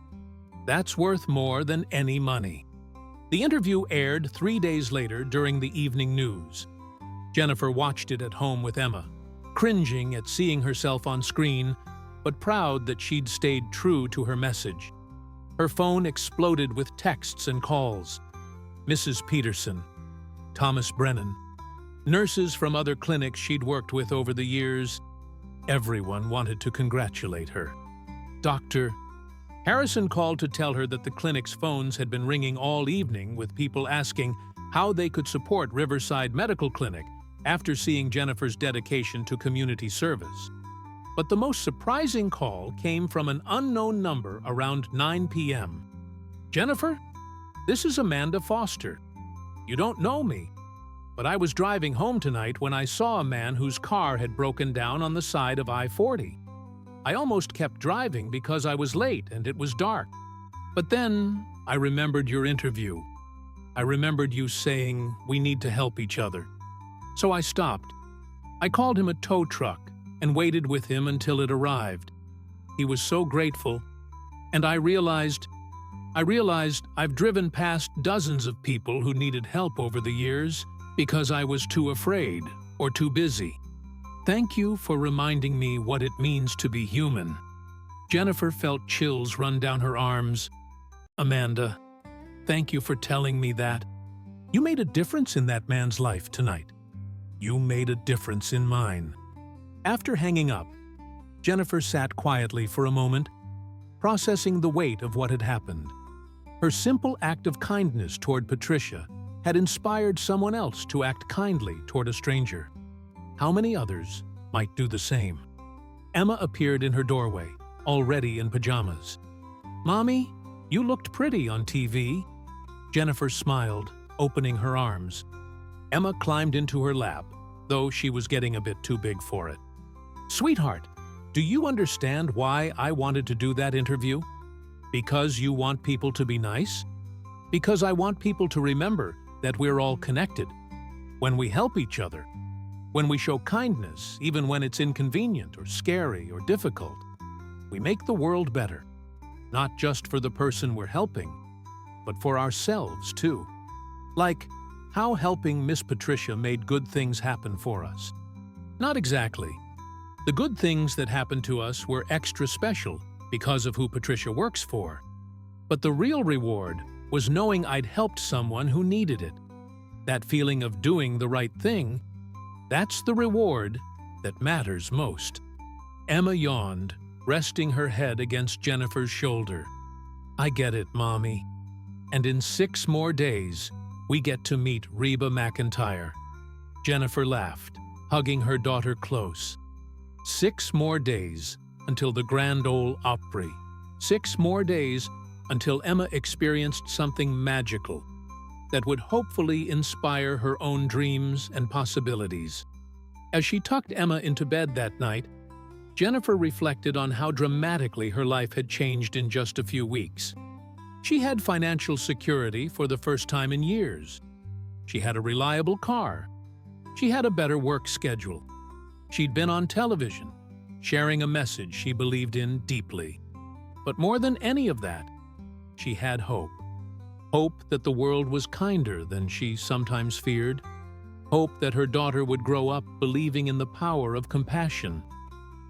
that's worth more than any money." The interview aired 3 days later during the evening news. Jennifer watched it at home with Emma, cringing at seeing herself on screen, but proud that she'd stayed true to her message. Her phone exploded with texts and calls. Mrs. Peterson, Thomas Brennan, nurses from other clinics she'd worked with over the years. Everyone wanted to congratulate her. Dr. Harrison called to tell her that the clinic's phones had been ringing all evening with people asking how they could support Riverside Medical Clinic after seeing Jennifer's dedication to community service. But the most surprising call came from an unknown number around 9 p.m. "Jennifer, this is Amanda Foster. You don't know me, but I was driving home tonight when I saw a man whose car had broken down on the side of I-40. I almost kept driving because I was late and it was dark. But then I remembered your interview. I remembered you saying we need to help each other. So I stopped. I called him a tow truck and waited with him until it arrived. He was so grateful, and I realized I realized I've driven past dozens of people who needed help over the years because I was too afraid or too busy. Thank you for reminding me what it means to be human." Jennifer felt chills run down her arms. "Amanda, thank you for telling me that. You made a difference in that man's life tonight. You made a difference in mine." After hanging up, Jennifer sat quietly for a moment, processing the weight of what had happened. Her simple act of kindness toward Patricia had inspired someone else to act kindly toward a stranger. How many others might do the same? Emma appeared in her doorway, already in pajamas. "Mommy, you looked pretty on TV." Jennifer smiled, opening her arms. Emma climbed into her lap, though she was getting a bit too big for it. "Sweetheart, do you understand why I wanted to do that interview? Because you want people to be nice? Because I want people to remember that we're all connected. When we help each other, when we show kindness, even when it's inconvenient or scary or difficult, we make the world better. Not just for the person we're helping, but for ourselves too. Like how helping Miss Patricia made good things happen for us." Not exactly. The good things that happened to us were extra special because of who Patricia works for. But the real reward was knowing I'd helped someone who needed it. That feeling of doing the right thing, that's the reward that matters most. Emma yawned, resting her head against Jennifer's shoulder. "I get it, Mommy. And in 6 more days, we get to meet Reba McEntire." Jennifer laughed, hugging her daughter close. 6 more days until the Grand Ole Opry. 6 more days until Emma experienced something magical that would hopefully inspire her own dreams and possibilities. As she tucked Emma into bed that night, Jennifer reflected on how dramatically her life had changed in just a few weeks. She had financial security for the first time in years. She had a reliable car. She had a better work schedule. She'd been on television, sharing a message she believed in deeply. But more than any of that, she had hope. Hope that the world was kinder than she sometimes feared. Hope that her daughter would grow up believing in the power of compassion.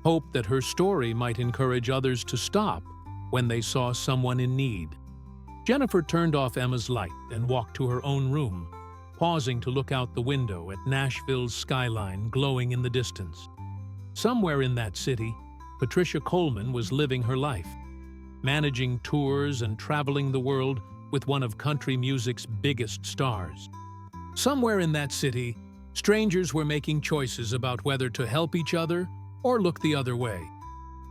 Hope that her story might encourage others to stop when they saw someone in need. Jennifer turned off Emma's light and walked to her own room, pausing to look out the window at Nashville's skyline glowing in the distance. Somewhere in that city, Patricia Coleman was living her life, managing tours and traveling the world with one of country music's biggest stars. Somewhere in that city, strangers were making choices about whether to help each other or look the other way.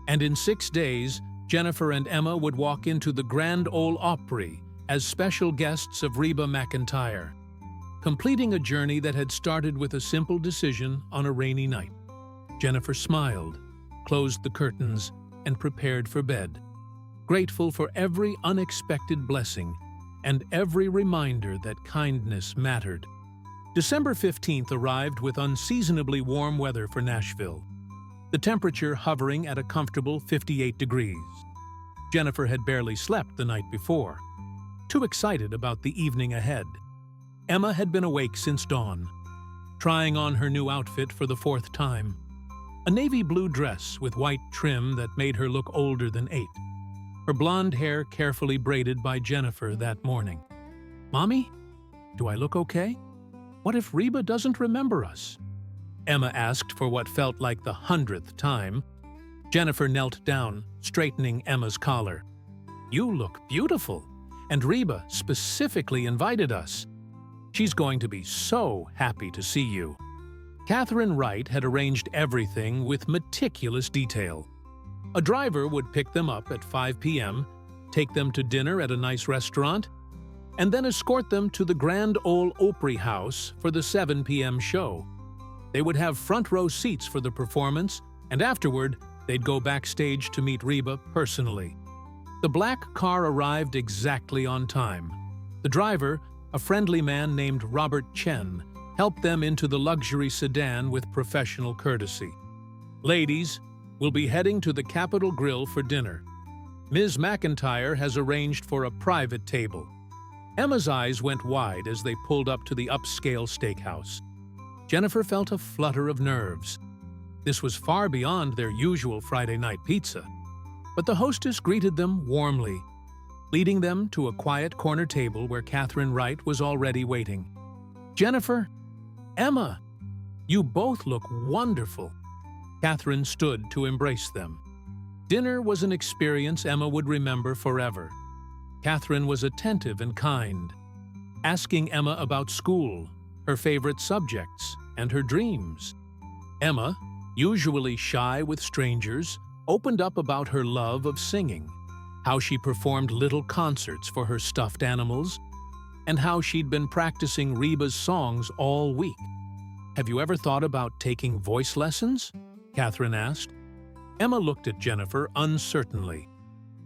And in 6 days, Jennifer and Emma would walk into the Grand Ole Opry as special guests of Reba McEntire, completing a journey that had started with a simple decision on a rainy night. Jennifer smiled, closed the curtains, and prepared for bed, grateful for every unexpected blessing and every reminder that kindness mattered. December 15th arrived with unseasonably warm weather for Nashville, the temperature hovering at a comfortable 58 degrees. Jennifer had barely slept the night before, too excited about the evening ahead. Emma had been awake since dawn, trying on her new outfit for the 4th time, a navy blue dress with white trim that made her look older than 8, her blonde hair carefully braided by Jennifer that morning. "Mommy, do I look okay? What if Reba doesn't remember us?" Emma asked for what felt like the 100th time. Jennifer knelt down, straightening Emma's collar. "You look beautiful, and Reba specifically invited us. She's going to be so happy to see you." Catherine Wright had arranged everything with meticulous detail. A driver would pick them up at 5 p.m., take them to dinner at a nice restaurant, and then escort them to the Grand Ole Opry House for the 7 p.m. show. They would have front-row seats for the performance, and afterward, they'd go backstage to meet Reba personally. The black car arrived exactly on time. The driver, a friendly man named Robert Chen, helped them into the luxury sedan with professional courtesy. "Ladies, we'll be heading to the Capitol Grill for dinner. Ms. McEntire has arranged for a private table." Emma's eyes went wide as they pulled up to the upscale steakhouse. Jennifer felt a flutter of nerves. This was far beyond their usual Friday night pizza. But the hostess greeted them warmly, leading them to a quiet corner table where Catherine Wright was already waiting. "Jennifer, Emma, you both look wonderful." Catherine stood to embrace them. Dinner was an experience Emma would remember forever. Catherine was attentive and kind, asking Emma about school, her favorite subjects, and her dreams. Emma, usually shy with strangers, opened up about her love of singing, how she performed little concerts for her stuffed animals, and how she'd been practicing Reba's songs all week. "Have you ever thought about taking voice lessons?" Catherine asked. Emma looked at Jennifer uncertainly.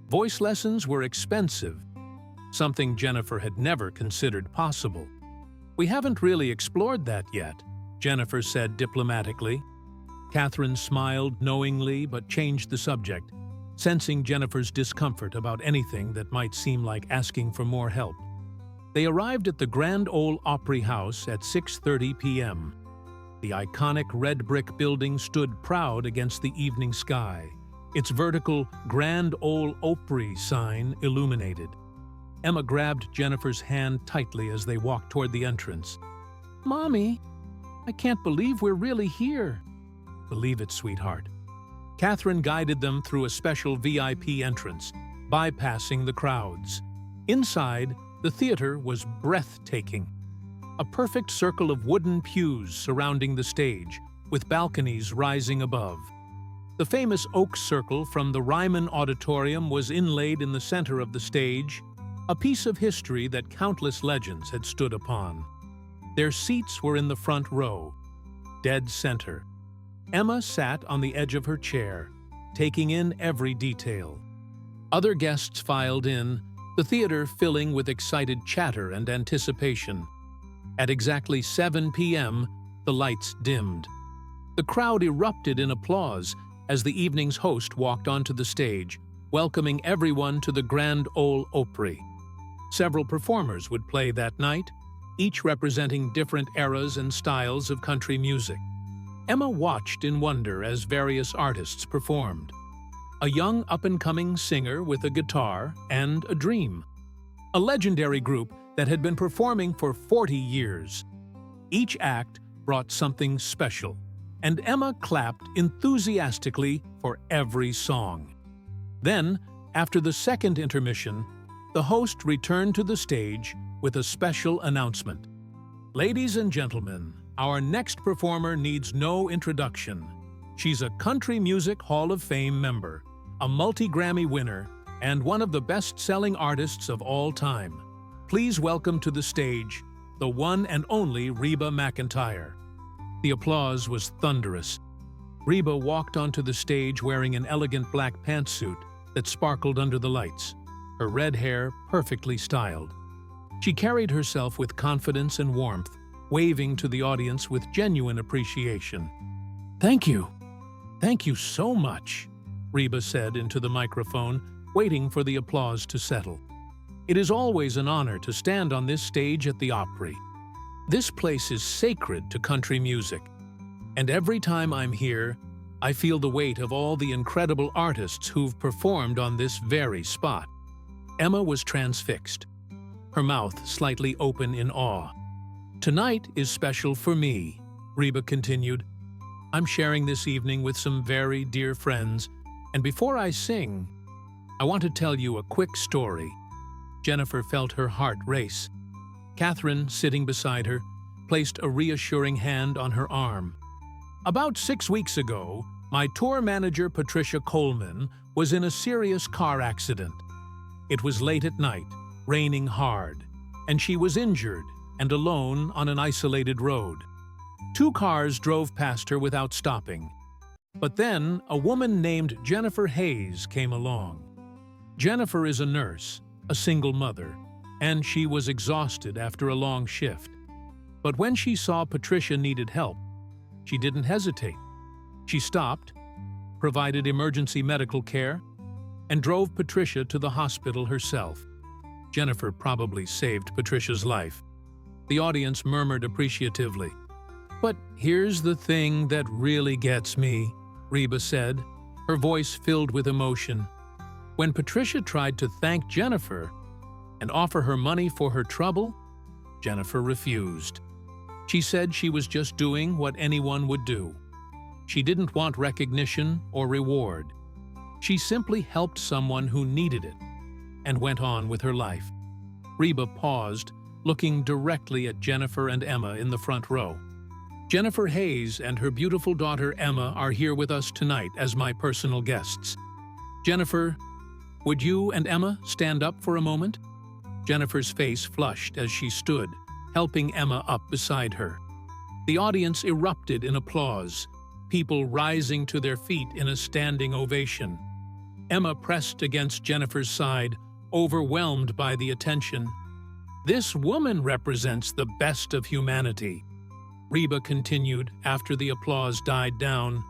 Voice lessons were expensive, something Jennifer had never considered possible. "We haven't really explored that yet," Jennifer said diplomatically. Catherine smiled knowingly but changed the subject, sensing Jennifer's discomfort about anything that might seem like asking for more help. They arrived at the Grand Ole Opry House at 6:30 p.m. The iconic red brick building stood proud against the evening sky, its vertical Grand Ole Opry sign illuminated. Emma grabbed Jennifer's hand tightly as they walked toward the entrance. "Mommy, I can't believe we're really here." "Believe it, sweetheart." Catherine guided them through a special VIP entrance, bypassing the crowds. Inside, the theater was breathtaking. A perfect circle of wooden pews surrounding the stage, with balconies rising above. The famous oak circle from the Ryman Auditorium was inlaid in the center of the stage, a piece of history that countless legends had stood upon. Their seats were in the front row, dead center. Emma sat on the edge of her chair, taking in every detail. Other guests filed in, the theater filling with excited chatter and anticipation. At exactly 7 p.m., the lights dimmed. The crowd erupted in applause as the evening's host walked onto the stage, welcoming everyone to the Grand Ole Opry. Several performers would play that night, each representing different eras and styles of country music. Emma watched in wonder as various artists performed. A young up-and-coming singer with a guitar and a dream. A legendary group that had been performing for 40 years. Each act brought something special, and Emma clapped enthusiastically for every song. Then, after the second intermission, the host returned to the stage with a special announcement. "Ladies and gentlemen, our next performer needs no introduction. She's a Country Music Hall of Fame member, a multi-Grammy winner, and one of the best-selling artists of all time. Please welcome to the stage the one and only Reba McEntire." The applause was thunderous. Reba walked onto the stage wearing an elegant black pantsuit that sparkled under the lights, her red hair perfectly styled. She carried herself with confidence and warmth, waving to the audience with genuine appreciation. "Thank you. Thank you so much," Reba said into the microphone, waiting for the applause to settle. "It is always an honor to stand on this stage at the Opry. This place is sacred to country music, and every time I'm here, I feel the weight of all the incredible artists who've performed on this very spot." Emma was transfixed, her mouth slightly open in awe. "Tonight is special for me," Reba continued. "I'm sharing this evening with some very dear friends, and before I sing, I want to tell you a quick story." Jennifer felt her heart race. Catherine, sitting beside her, placed a reassuring hand on her arm. "About 6 weeks ago, my tour manager Patricia Coleman was in a serious car accident. It was late at night, raining hard, and she was injured and alone on an isolated road. 2 cars drove past her without stopping. But then a woman named Jennifer Hayes came along. Jennifer is a nurse, a single mother, and she was exhausted after a long shift. But when she saw Patricia needed help, she didn't hesitate. She stopped, provided emergency medical care, and drove Patricia to the hospital herself. Jennifer probably saved Patricia's life. The audience murmured appreciatively. "But here's the thing that really gets me," Reba said, her voice filled with emotion. When Patricia tried to thank Jennifer and offer her money for her trouble, Jennifer refused. She said she was just doing what anyone would do. She didn't want recognition or reward. She simply helped someone who needed it and went on with her life. Reba paused, looking directly at Jennifer and Emma in the front row. Jennifer Hayes and her beautiful daughter Emma are here with us tonight as my personal guests. Jennifer, would you and Emma stand up for a moment? Jennifer's face flushed as she stood, helping Emma up beside her. The audience erupted in applause, people rising to their feet in a standing ovation. Emma pressed against Jennifer's side, overwhelmed by the attention. "This woman represents the best of humanity," Reba continued after the applause died down.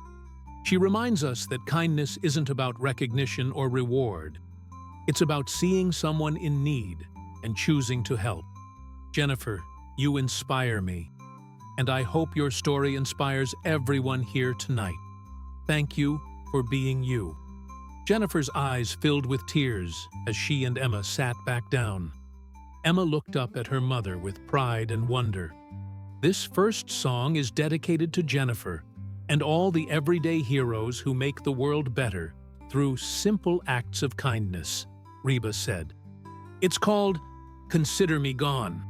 "She reminds us that kindness isn't about recognition or reward. It's about seeing someone in need and choosing to help. Jennifer, you inspire me, and I hope your story inspires everyone here tonight. Thank you for being you." Jennifer's eyes filled with tears as she and Emma sat back down. Emma looked up at her mother with pride and wonder. "This first song is dedicated to Jennifer and all the everyday heroes who make the world better through simple acts of kindness," Reba said. "It's called Consider Me Gone."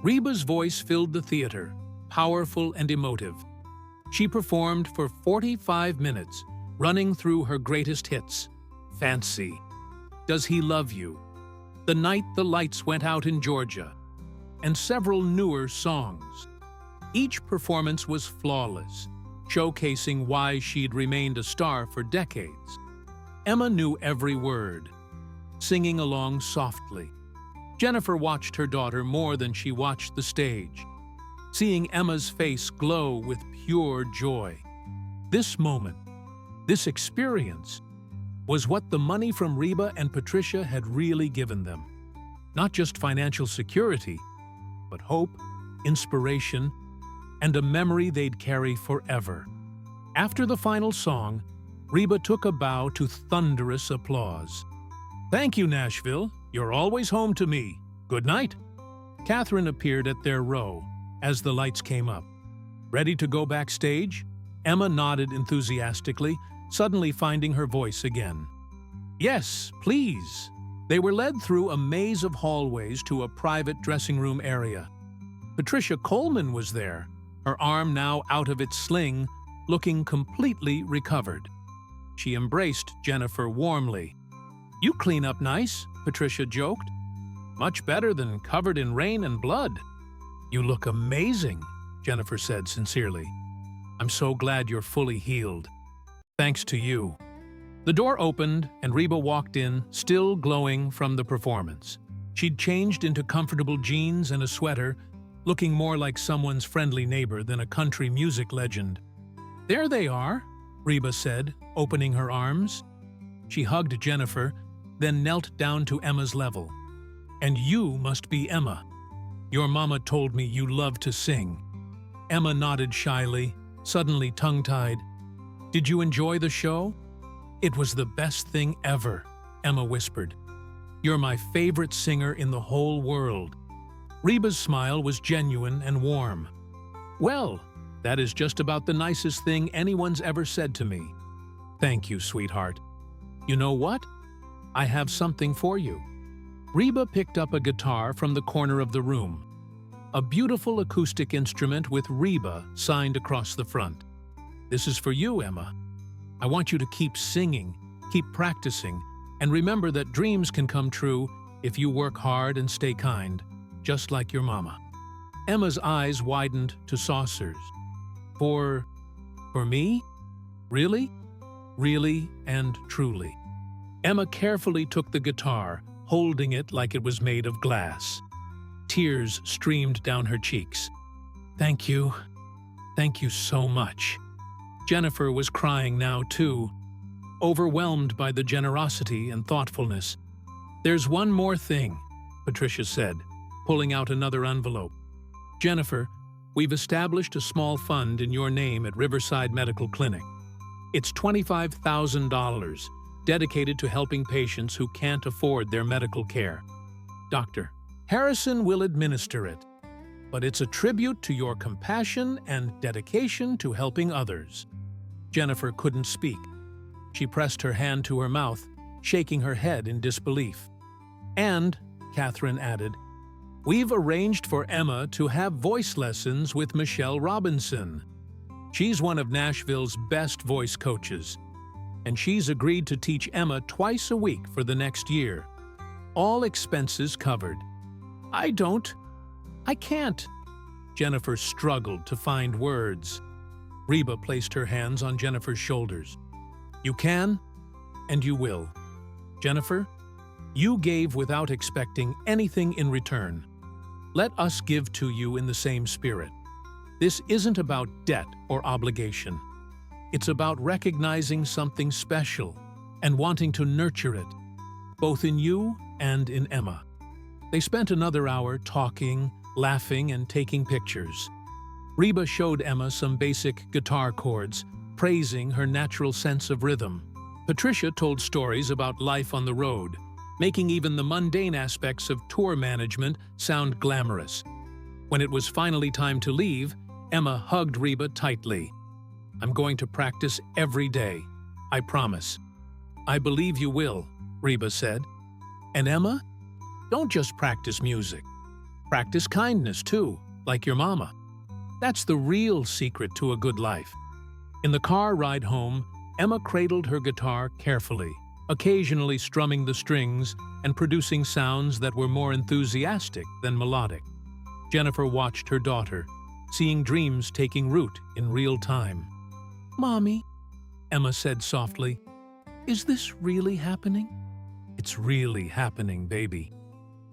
Reba's voice filled the theater, powerful and emotive. She performed for 45 minutes, running through her greatest hits: Fancy, Does He Love You, The Night the Lights Went Out in Georgia, and several newer songs. Each performance was flawless, showcasing why she'd remained a star for decades. Emma knew every word, singing along softly. Jennifer watched her daughter more than she watched the stage, seeing Emma's face glow with pure joy. This moment, this experience, was what the money from Reba and Patricia had really given them. Not just financial security, but hope, inspiration, and a memory they'd carry forever. After the final song, Reba took a bow to thunderous applause. "Thank you, Nashville. You're always home to me. Good night." Catherine appeared at their row as the lights came up. "Ready to go backstage?" Emma nodded enthusiastically, suddenly finding her voice again. "Yes, please." They were led through a maze of hallways to a private dressing room area. Patricia Coleman was there, her arm now out of its sling, looking completely recovered. She embraced Jennifer warmly. "You clean up nice," Patricia joked. "Much better than covered in rain and blood." "You look amazing," Jennifer said sincerely. "I'm so glad you're fully healed. Thanks to you." The door opened and Reba walked in, still glowing from the performance. She'd changed into comfortable jeans and a sweater, looking more like someone's friendly neighbor than a country music legend. "There they are," Reba said, opening her arms. She hugged Jennifer, then knelt down to Emma's level. "And you must be Emma. Your mama told me you love to sing." Emma nodded shyly, suddenly tongue-tied. "Did you enjoy the show?" "It was the best thing ever," Emma whispered. "You're my favorite singer in the whole world." Reba's smile was genuine and warm. "Well, that is just about the nicest thing anyone's ever said to me." "Thank you, sweetheart. You know what? I have something for you." Reba picked up a guitar from the corner of the room. A beautiful acoustic instrument with Reba signed across the front. "This is for you, Emma. I want you to keep singing, keep practicing, and remember that dreams can come true if you work hard and stay kind, just like your mama." Emma's eyes widened to saucers. For me? Really? Really and truly." Emma carefully took the guitar, holding it like it was made of glass. Tears streamed down her cheeks. "Thank you. Thank you so much." Jennifer was crying now, too. overwhelmed by the generosity and thoughtfulness. "There's one more thing," Patricia said, pulling out another envelope. "Jennifer, we've established a small fund in your name at Riverside Medical Clinic. It's $25,000, dedicated to helping patients who can't afford their medical care. Dr. Harrison will administer it, but it's a tribute to your compassion and dedication to helping others." Jennifer couldn't speak. She pressed her hand to her mouth, shaking her head in disbelief. "And," Catherine added, "we've arranged for Emma to have voice lessons with Michelle Robinson. She's one of Nashville's best voice coaches, and she's agreed to teach Emma twice a week for the next year. All expenses covered." I can't." Jennifer struggled to find words. Reba placed her hands on Jennifer's shoulders. "You can, and you will. Jennifer, you gave without expecting anything in return. Let us give to you in the same spirit. This isn't about debt or obligation. It's about recognizing something special and wanting to nurture it, both in you and in Emma." They spent another hour talking, laughing, and taking pictures. Reba showed Emma some basic guitar chords, praising her natural sense of rhythm. Patricia told stories about life on the road, making even the mundane aspects of tour management sound glamorous. When it was finally time to leave, Emma hugged Reba tightly. "I'm going to practice every day, I promise." "I believe you will," Reba said. "And Emma, don't just practice music. Practice kindness too, like your mama. That's the real secret to a good life." In the car ride home, Emma cradled her guitar carefully, occasionally strumming the strings and producing sounds that were more enthusiastic than melodic. Jennifer watched her daughter, seeing dreams taking root in real time. "Mommy," Emma said softly, "is this really happening?" "It's really happening, baby.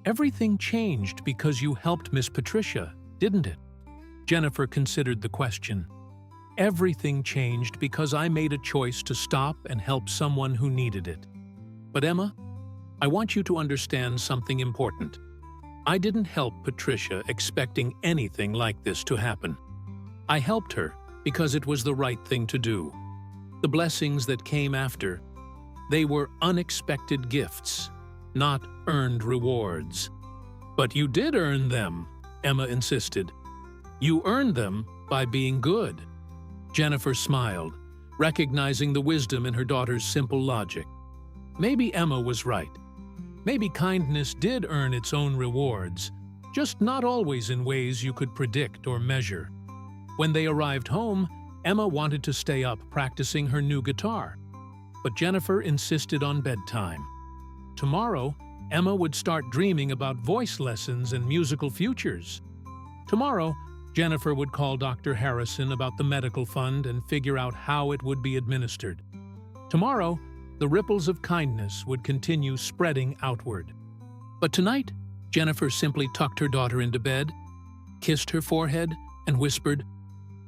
Everything changed because you helped Miss Patricia, didn't it?" Jennifer considered the question. "Everything changed because I made a choice to stop and help someone who needed it. But Emma, I want you to understand something important. I didn't help Patricia expecting anything like this to happen. I helped her because it was the right thing to do. The blessings that came after, they were unexpected gifts, not earned rewards." "But you did earn them," Emma insisted. "You earned them by being good." Jennifer smiled, recognizing the wisdom in her daughter's simple logic. Maybe Emma was right. Maybe kindness did earn its own rewards, just not always in ways you could predict or measure. When they arrived home, Emma wanted to stay up practicing her new guitar, but Jennifer insisted on bedtime. Tomorrow, Emma would start dreaming about voice lessons and musical futures. Tomorrow, Jennifer would call Dr. Harrison about the medical fund and figure out how it would be administered. Tomorrow, the ripples of kindness would continue spreading outward. But tonight, Jennifer simply tucked her daughter into bed, kissed her forehead, and whispered,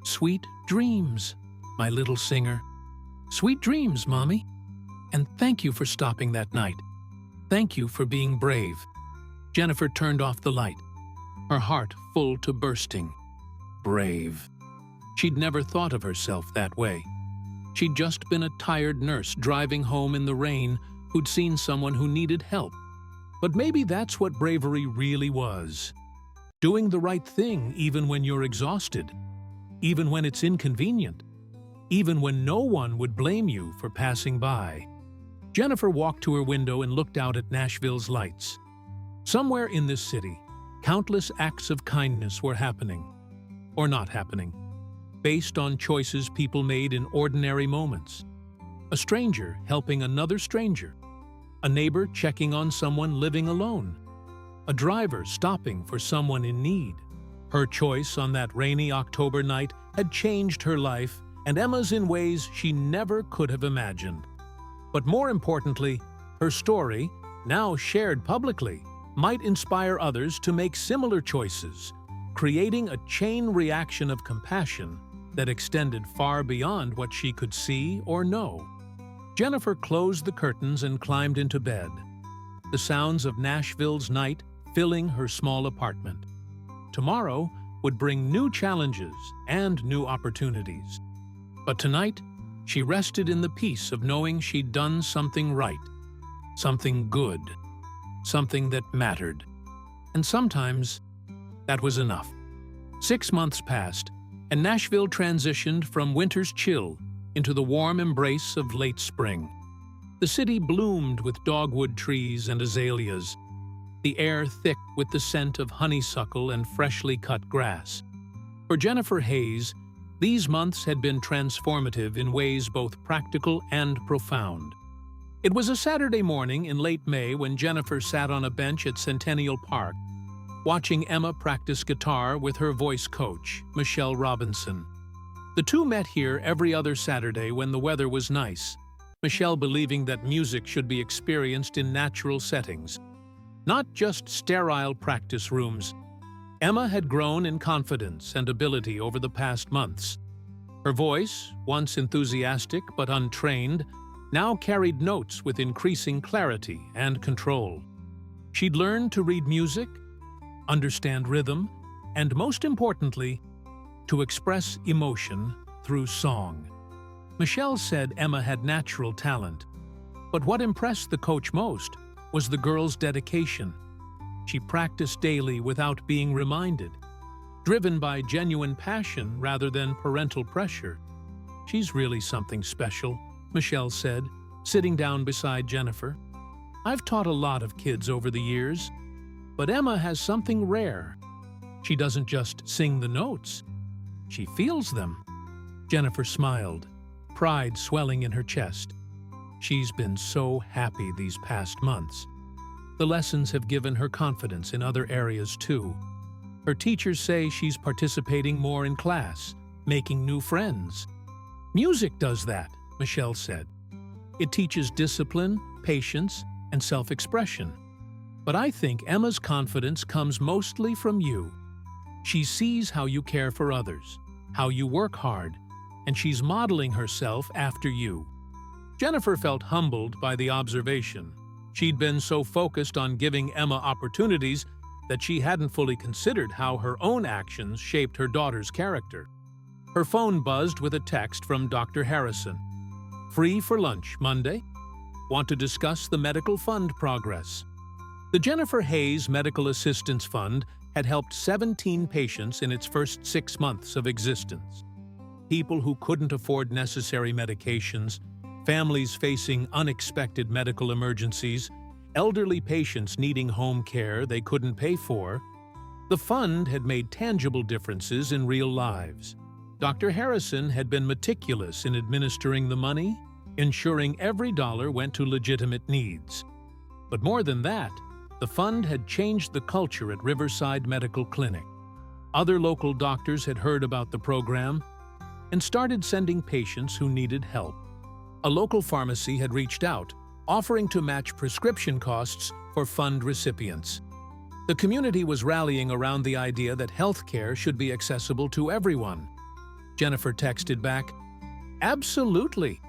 "Sweet dreams, my little singer. Sweet dreams, Mommy. And thank you for stopping that night. Thank you for being brave." Jennifer turned off the light, her heart full to bursting. Brave. She'd never thought of herself that way. She'd just been a tired nurse driving home in the rain who'd seen someone who needed help. But maybe that's what bravery really was. Doing the right thing even when you're exhausted, even when it's inconvenient, even when no one would blame you for passing by. Jennifer walked to her window and looked out at Nashville's lights. Somewhere in this city, countless acts of kindness were happening, or not happening, based on choices people made in ordinary moments. A stranger helping another stranger, a neighbor checking on someone living alone, a driver stopping for someone in need. Her choice on that rainy October night had changed her life, and Emma's in ways she never could have imagined. But more importantly, her story, now shared publicly, might inspire others to make similar choices, creating a chain reaction of compassion that extended far beyond what she could see or know. Jennifer closed the curtains and climbed into bed, the sounds of Nashville's night filling her small apartment. Tomorrow would bring new challenges and new opportunities. But tonight, she rested in the peace of knowing she'd done something right, something good, something that mattered. And sometimes, that was enough. 6 months passed, and Nashville transitioned from winter's chill into the warm embrace of late spring. The city bloomed with dogwood trees and azaleas, the air thick with the scent of honeysuckle and freshly cut grass. For Jennifer Hayes, these months had been transformative in ways both practical and profound. It was a Saturday morning in late May when Jennifer sat on a bench at Centennial Park, watching Emma practice guitar with her voice coach, Michelle Robinson. The two met here every other Saturday when the weather was nice, Michelle believing that music should be experienced in natural settings, not just sterile practice rooms. Emma had grown in confidence and ability over the past months. Her voice, once enthusiastic but untrained, now carried notes with increasing clarity and control. She'd learned to read music, understand rhythm, and most importantly, to express emotion through song. Michelle said Emma had natural talent, but what impressed the coach most was the girl's dedication. She practiced daily without being reminded, driven by genuine passion rather than parental pressure. "She's really something special," Michelle said, sitting down beside Jennifer. "I've taught a lot of kids over the years, but Emma has something rare. She doesn't just sing the notes, she feels them." Jennifer smiled, pride swelling in her chest. She's been so happy these past months. The lessons have given her confidence in other areas too. Her teachers say she's participating more in class, making new friends. "Music does that," Michelle said. "It teaches discipline, patience, and self-expression. But I think Emma's confidence comes mostly from you. She sees how you care for others, how you work hard, and she's modeling herself after you." Jennifer felt humbled by the observation. She'd been so focused on giving Emma opportunities that she hadn't fully considered how her own actions shaped her daughter's character. Her phone buzzed with a text from Dr. Harrison. "Free for lunch Monday? Want to discuss the medical fund progress?" The Jennifer Hayes Medical Assistance Fund had helped 17 patients in its first 6 months of existence. People who couldn't afford necessary medications, families facing unexpected medical emergencies, elderly patients needing home care they couldn't pay for. The fund had made tangible differences in real lives. Dr. Harrison had been meticulous in administering the money, ensuring every dollar went to legitimate needs. But more than that, the fund had changed the culture at Riverside Medical Clinic. Other local doctors had heard about the program and started sending patients who needed help. A local pharmacy had reached out, offering to match prescription costs for fund recipients. The community was rallying around the idea that healthcare should be accessible to everyone. Jennifer texted back, "Absolutely.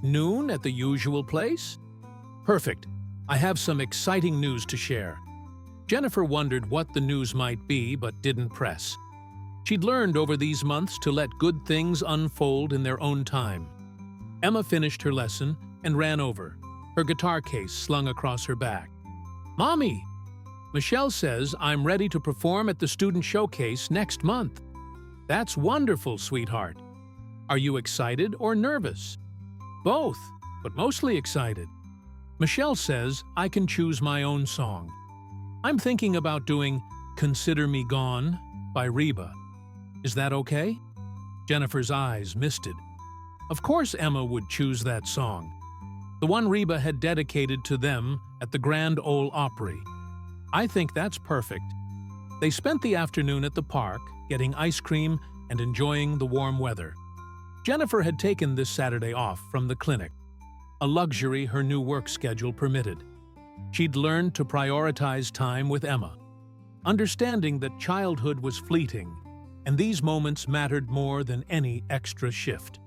Noon at the usual place? Perfect. I have some exciting news to share." Jennifer wondered what the news might be but didn't press. She'd learned over these months to let good things unfold in their own time. Emma finished her lesson and ran over, her guitar case slung across her back. "Mommy, Michelle says I'm ready to perform at the student showcase next month." "That's wonderful, sweetheart. Are you excited or nervous?" "Both, but mostly excited. Michelle says I can choose my own song. I'm thinking about doing Consider Me Gone by Reba. Is that okay?" Jennifer's eyes misted. Of course Emma would choose that song, the one Reba had dedicated to them at the Grand Ole Opry. "I think that's perfect." They spent the afternoon at the park, getting ice cream and enjoying the warm weather. Jennifer had taken this Saturday off from the clinic, a luxury her new work schedule permitted. She'd learned to prioritize time with Emma, understanding that childhood was fleeting, and these moments mattered more than any extra shift.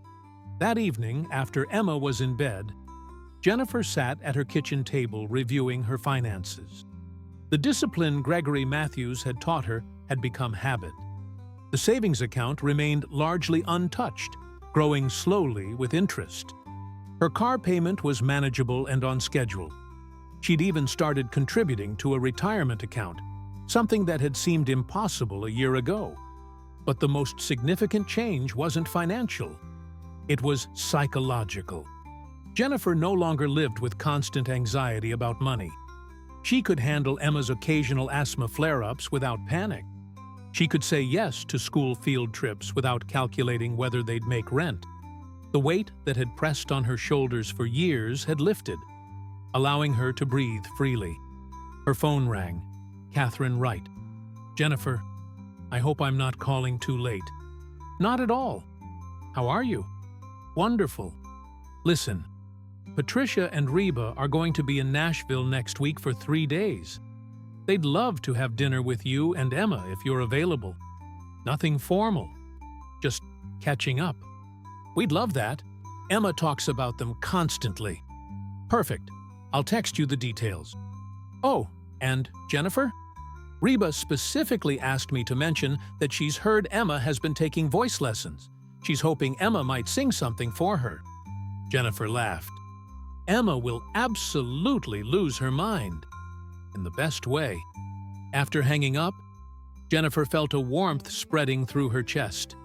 That evening, after Emma was in bed, Jennifer sat at her kitchen table reviewing her finances. The discipline Gregory Matthews had taught her had become habit. The savings account remained largely untouched, growing slowly with interest. Her car payment was manageable and on schedule. She'd even started contributing to a retirement account, something that had seemed impossible a year ago. But the most significant change wasn't financial. It was psychological. Jennifer no longer lived with constant anxiety about money. She could handle Emma's occasional asthma flare-ups without panic. She could say yes to school field trips without calculating whether they'd make rent. The weight that had pressed on her shoulders for years had lifted, allowing her to breathe freely. Her phone rang. Catherine Wright. "Jennifer, I hope I'm not calling too late." "Not at all. How are you?" "Wonderful. Listen, Patricia and Reba are going to be in Nashville next week for 3 days. They'd love to have dinner with you and Emma if you're available. Nothing formal, just catching up." "We'd love that. Emma talks about them constantly." "Perfect. I'll text you the details." "Oh, and Jennifer? Reba specifically asked me to mention that she's heard Emma has been taking voice lessons. She's hoping Emma might sing something for her." Jennifer laughed. "Emma will absolutely lose her mind. In the best way." After hanging up, Jennifer felt a warmth spreading through her chest.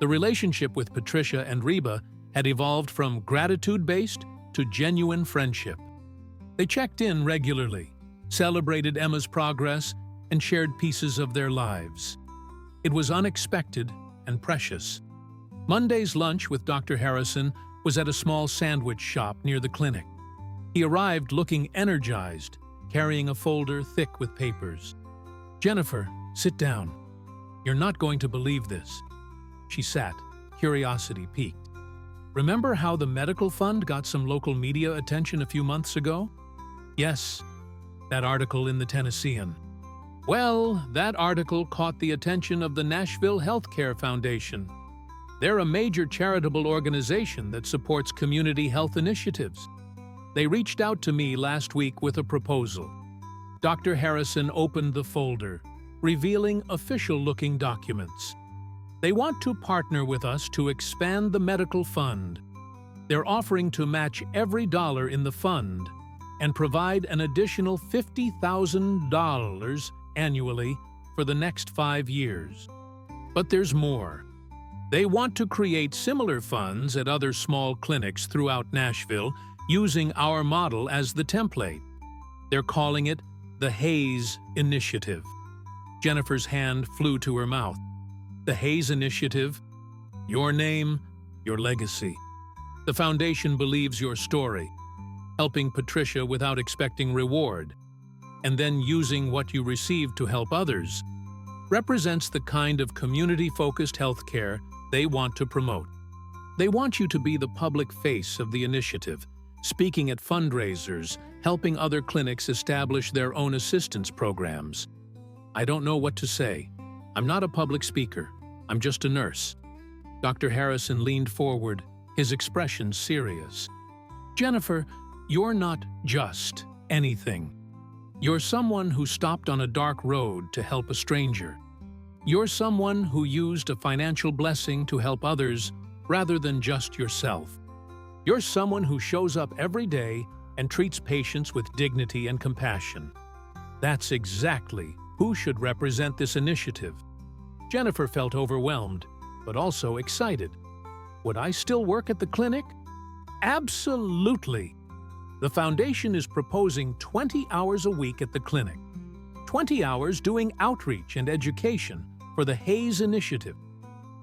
The relationship with Patricia and Reba had evolved from gratitude-based to genuine friendship. They checked in regularly, celebrated Emma's progress, and shared pieces of their lives. It was unexpected and precious. Monday's lunch with Dr. Harrison was at a small sandwich shop near the clinic. He arrived looking energized, carrying a folder thick with papers. "Jennifer, sit down. You're not going to believe this." She sat, curiosity piqued. "Remember how the medical fund got some local media attention a few months ago?" "Yes, that article in the Tennessean." "Well, that article caught the attention of the Nashville Healthcare Foundation. They're a major charitable organization that supports community health initiatives. They reached out to me last week with a proposal." Dr. Harrison opened the folder, revealing official-looking documents. "They want to partner with us to expand the medical fund. They're offering to match every dollar in the fund and provide an additional $50,000 annually for the next 5 years. But there's more. They want to create similar funds at other small clinics throughout Nashville using our model as the template. They're calling it the Hayes Initiative." Jennifer's hand flew to her mouth. "The Hayes Initiative? Your name, your legacy. The foundation believes your story, helping Patricia without expecting reward, and then using what you receive to help others, represents the kind of community-focused healthcare they want to promote. They want you to be the public face of the initiative, speaking at fundraisers, helping other clinics establish their own assistance programs." "I don't know what to say. I'm not a public speaker. I'm just a nurse." Dr. Harrison leaned forward, his expression serious. "Jennifer, you're not just anything. You're someone who stopped on a dark road to help a stranger. You're someone who used a financial blessing to help others rather than just yourself. You're someone who shows up every day and treats patients with dignity and compassion. That's exactly who should represent this initiative." Jennifer felt overwhelmed, but also excited. "Would I still work at the clinic?" "Absolutely!" The foundation is proposing 20 hours a week at the clinic. 20 hours doing outreach and education for the Hayes Initiative.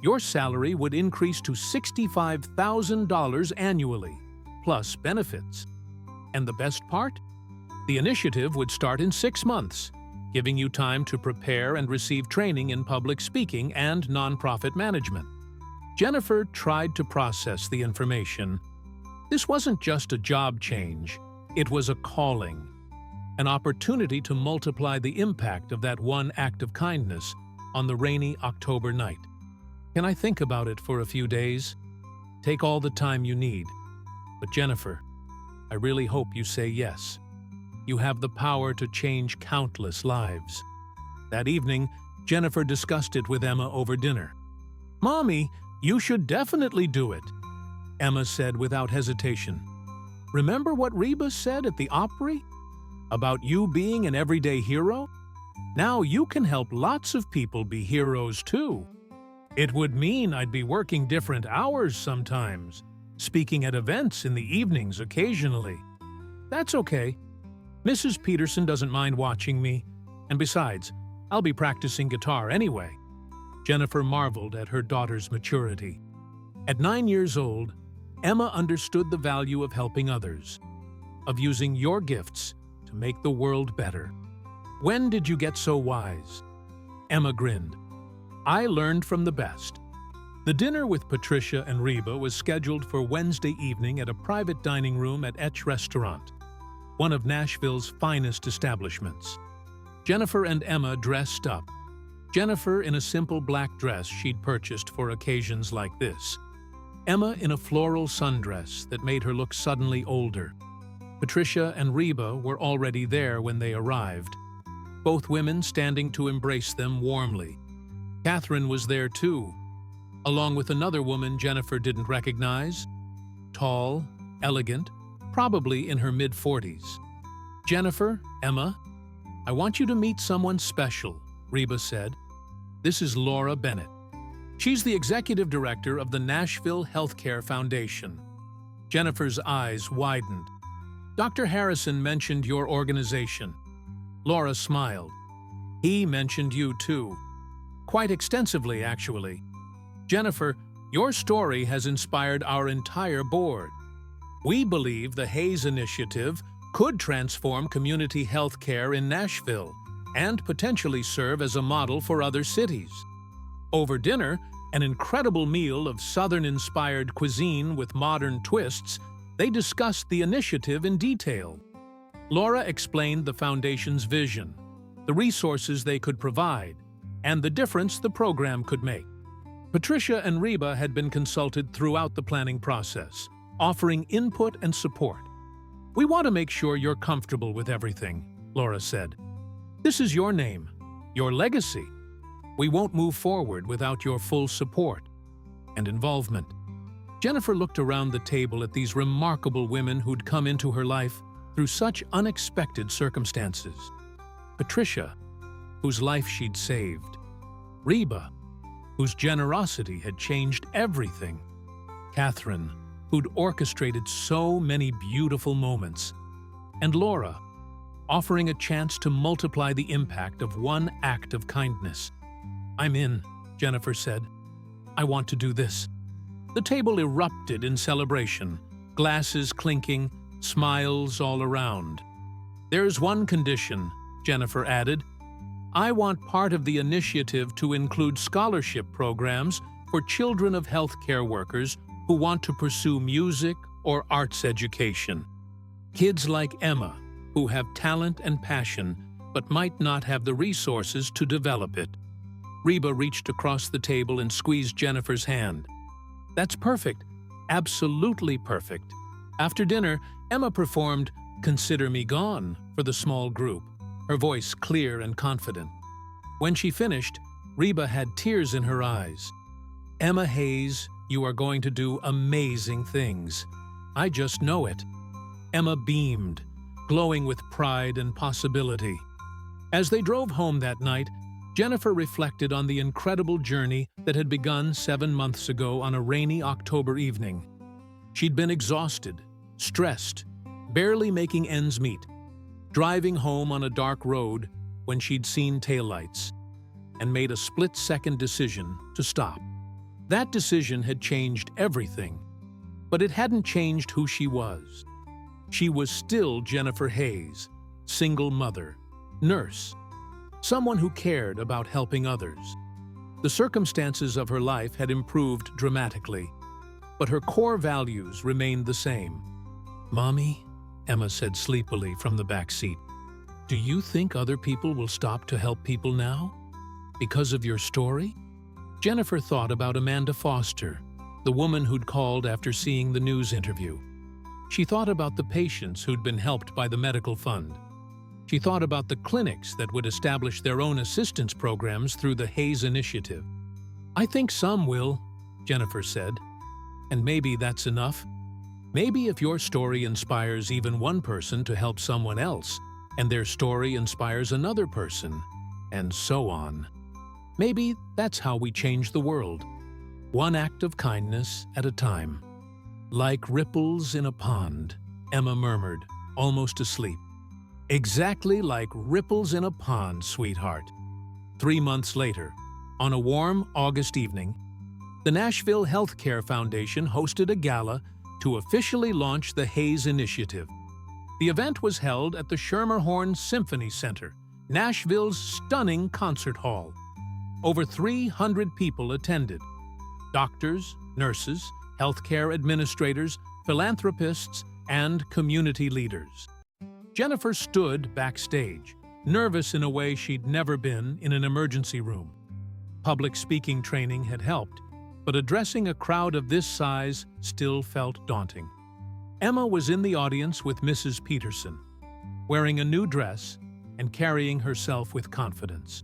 Your salary would increase to $65,000 annually, plus benefits. And the best part? The initiative would start in 6 months, giving you time to prepare and receive training in public speaking and nonprofit management. Jennifer tried to process the information. This wasn't just a job change, it was a calling, an opportunity to multiply the impact of that one act of kindness on the rainy October night. "Can I think about it for a few days?" "Take all the time you need. But Jennifer, I really hope you say yes. You have the power to change countless lives." That evening, Jennifer discussed it with Emma over dinner. "Mommy, you should definitely do it," Emma said without hesitation. "Remember what Reba said at the Opry? About you being an everyday hero? Now you can help lots of people be heroes too. It would mean I'd be working different hours sometimes, speaking at events in the evenings occasionally. That's okay. Mrs. Peterson doesn't mind watching me, and besides, I'll be practicing guitar anyway." Jennifer marveled at her daughter's maturity. At 9 years old, Emma understood the value of helping others, of using your gifts to make the world better. "When did you get so wise?" Emma grinned. "I learned from the best." The dinner with Patricia and Reba was scheduled for Wednesday evening at a private dining room at Etch Restaurant, one of Nashville's finest establishments. Jennifer and Emma dressed up. Jennifer in a simple black dress she'd purchased for occasions like this. Emma in a floral sundress that made her look suddenly older. Patricia and Reba were already there when they arrived, both women standing to embrace them warmly. Catherine was there too, along with another woman Jennifer didn't recognize. Tall, elegant, probably in her mid-40s. "Jennifer, Emma, I want you to meet someone special," Reba said. "This is Laura Bennett. She's the executive director of the Nashville Healthcare Foundation." Jennifer's eyes widened. "Dr. Harrison mentioned your organization." Laura smiled. "He mentioned you too. Quite extensively, actually. Jennifer, your story has inspired our entire board. We believe the Hayes Initiative could transform community health care in Nashville and potentially serve as a model for other cities." Over dinner, an incredible meal of Southern-inspired cuisine with modern twists, they discussed the initiative in detail. Laura explained the foundation's vision, the resources they could provide, and the difference the program could make. Patricia and Reba had been consulted throughout the planning process, offering input and support. "We want to make sure you're comfortable with everything," Laura said. "This is your name, your legacy. We won't move forward without your full support and involvement." Jennifer looked around the table at these remarkable women who'd come into her life through such unexpected circumstances. Patricia, whose life she'd saved. Reba, whose generosity had changed everything. Catherine, who'd orchestrated so many beautiful moments. And Laura, offering a chance to multiply the impact of one act of kindness. "I'm in," Jennifer said. "I want to do this." The table erupted in celebration, glasses clinking, smiles all around. "There's one condition," Jennifer added. "I want part of the initiative to include scholarship programs for children of healthcare workers who want to pursue music or arts education. Kids like Emma, who have talent and passion but might not have the resources to develop it." Reba reached across the table and squeezed Jennifer's hand. "That's perfect. Absolutely perfect." After dinner, Emma performed "Consider Me Gone" for the small group, her voice clear and confident. When she finished, Reba had tears in her eyes. "Emma Hayes, you are going to do amazing things. I just know it." Emma beamed, glowing with pride and possibility. As they drove home that night, Jennifer reflected on the incredible journey that had begun 7 months ago on a rainy October evening. She'd been exhausted, stressed, barely making ends meet, driving home on a dark road when she'd seen taillights and made a split-second decision to stop. That decision had changed everything, but it hadn't changed who she was. She was still Jennifer Hayes, single mother, nurse, someone who cared about helping others. The circumstances of her life had improved dramatically, but her core values remained the same. "Mommy," Emma said sleepily from the back seat, "do you think other people will stop to help people now? Because of your story?" Jennifer thought about Amanda Foster, the woman who'd called after seeing the news interview. She thought about the patients who'd been helped by the medical fund. She thought about the clinics that would establish their own assistance programs through the Hayes Initiative. "I think some will," Jennifer said. "And maybe that's enough. Maybe if your story inspires even one person to help someone else, and their story inspires another person, and so on. Maybe that's how we change the world, one act of kindness at a time." "Like ripples in a pond," Emma murmured, almost asleep. "Exactly like ripples in a pond, sweetheart." 3 months later, on a warm August evening, the Nashville Healthcare Foundation hosted a gala to officially launch the Hayes Initiative. The event was held at the Schermerhorn Symphony Center, Nashville's stunning concert hall. Over 300 people attended: doctors, nurses, healthcare administrators, philanthropists, and community leaders. Jennifer stood backstage, nervous in a way she'd never been in an emergency room. Public speaking training had helped, but addressing a crowd of this size still felt daunting. Emma was in the audience with Mrs. Peterson, wearing a new dress and carrying herself with confidence.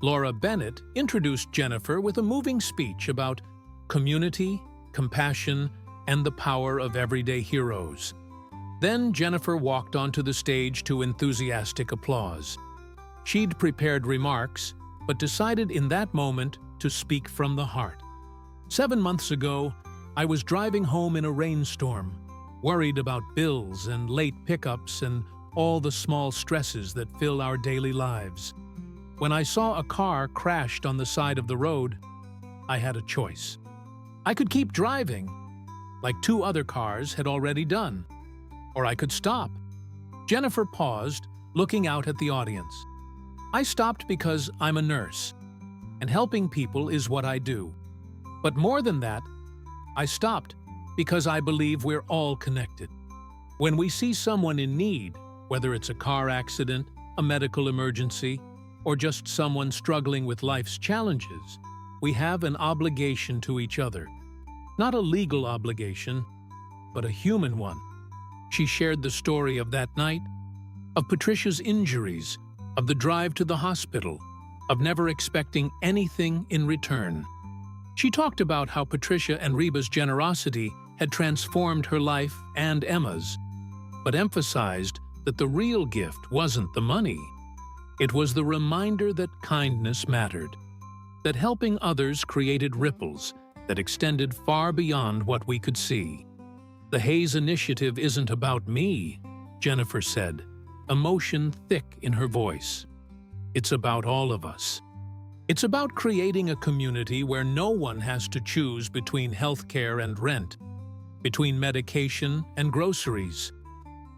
Laura Bennett introduced Jennifer with a moving speech about community, compassion, and the power of everyday heroes. Then Jennifer walked onto the stage to enthusiastic applause. She'd prepared remarks, but decided in that moment to speak from the heart. "7 months ago, I was driving home in a rainstorm, worried about bills and late pickups and all the small stresses that fill our daily lives. When I saw a car crashed on the side of the road, I had a choice. I could keep driving, like 2 other cars had already done, or I could stop." Jennifer paused, looking out at the audience. "I stopped because I'm a nurse, and helping people is what I do. But more than that, I stopped because I believe we're all connected. When we see someone in need, whether it's a car accident, a medical emergency, or just someone struggling with life's challenges, we have an obligation to each other. Not a legal obligation, but a human one." She shared the story of that night, of Patricia's injuries, of the drive to the hospital, of never expecting anything in return. She talked about how Patricia and Reba's generosity had transformed her life and Emma's, but emphasized that the real gift wasn't the money. It was the reminder that kindness mattered, that helping others created ripples that extended far beyond what we could see. "The Hayes Initiative isn't about me," Jennifer said, emotion thick in her voice. "It's about all of us. It's about creating a community where no one has to choose between healthcare and rent, between medication and groceries.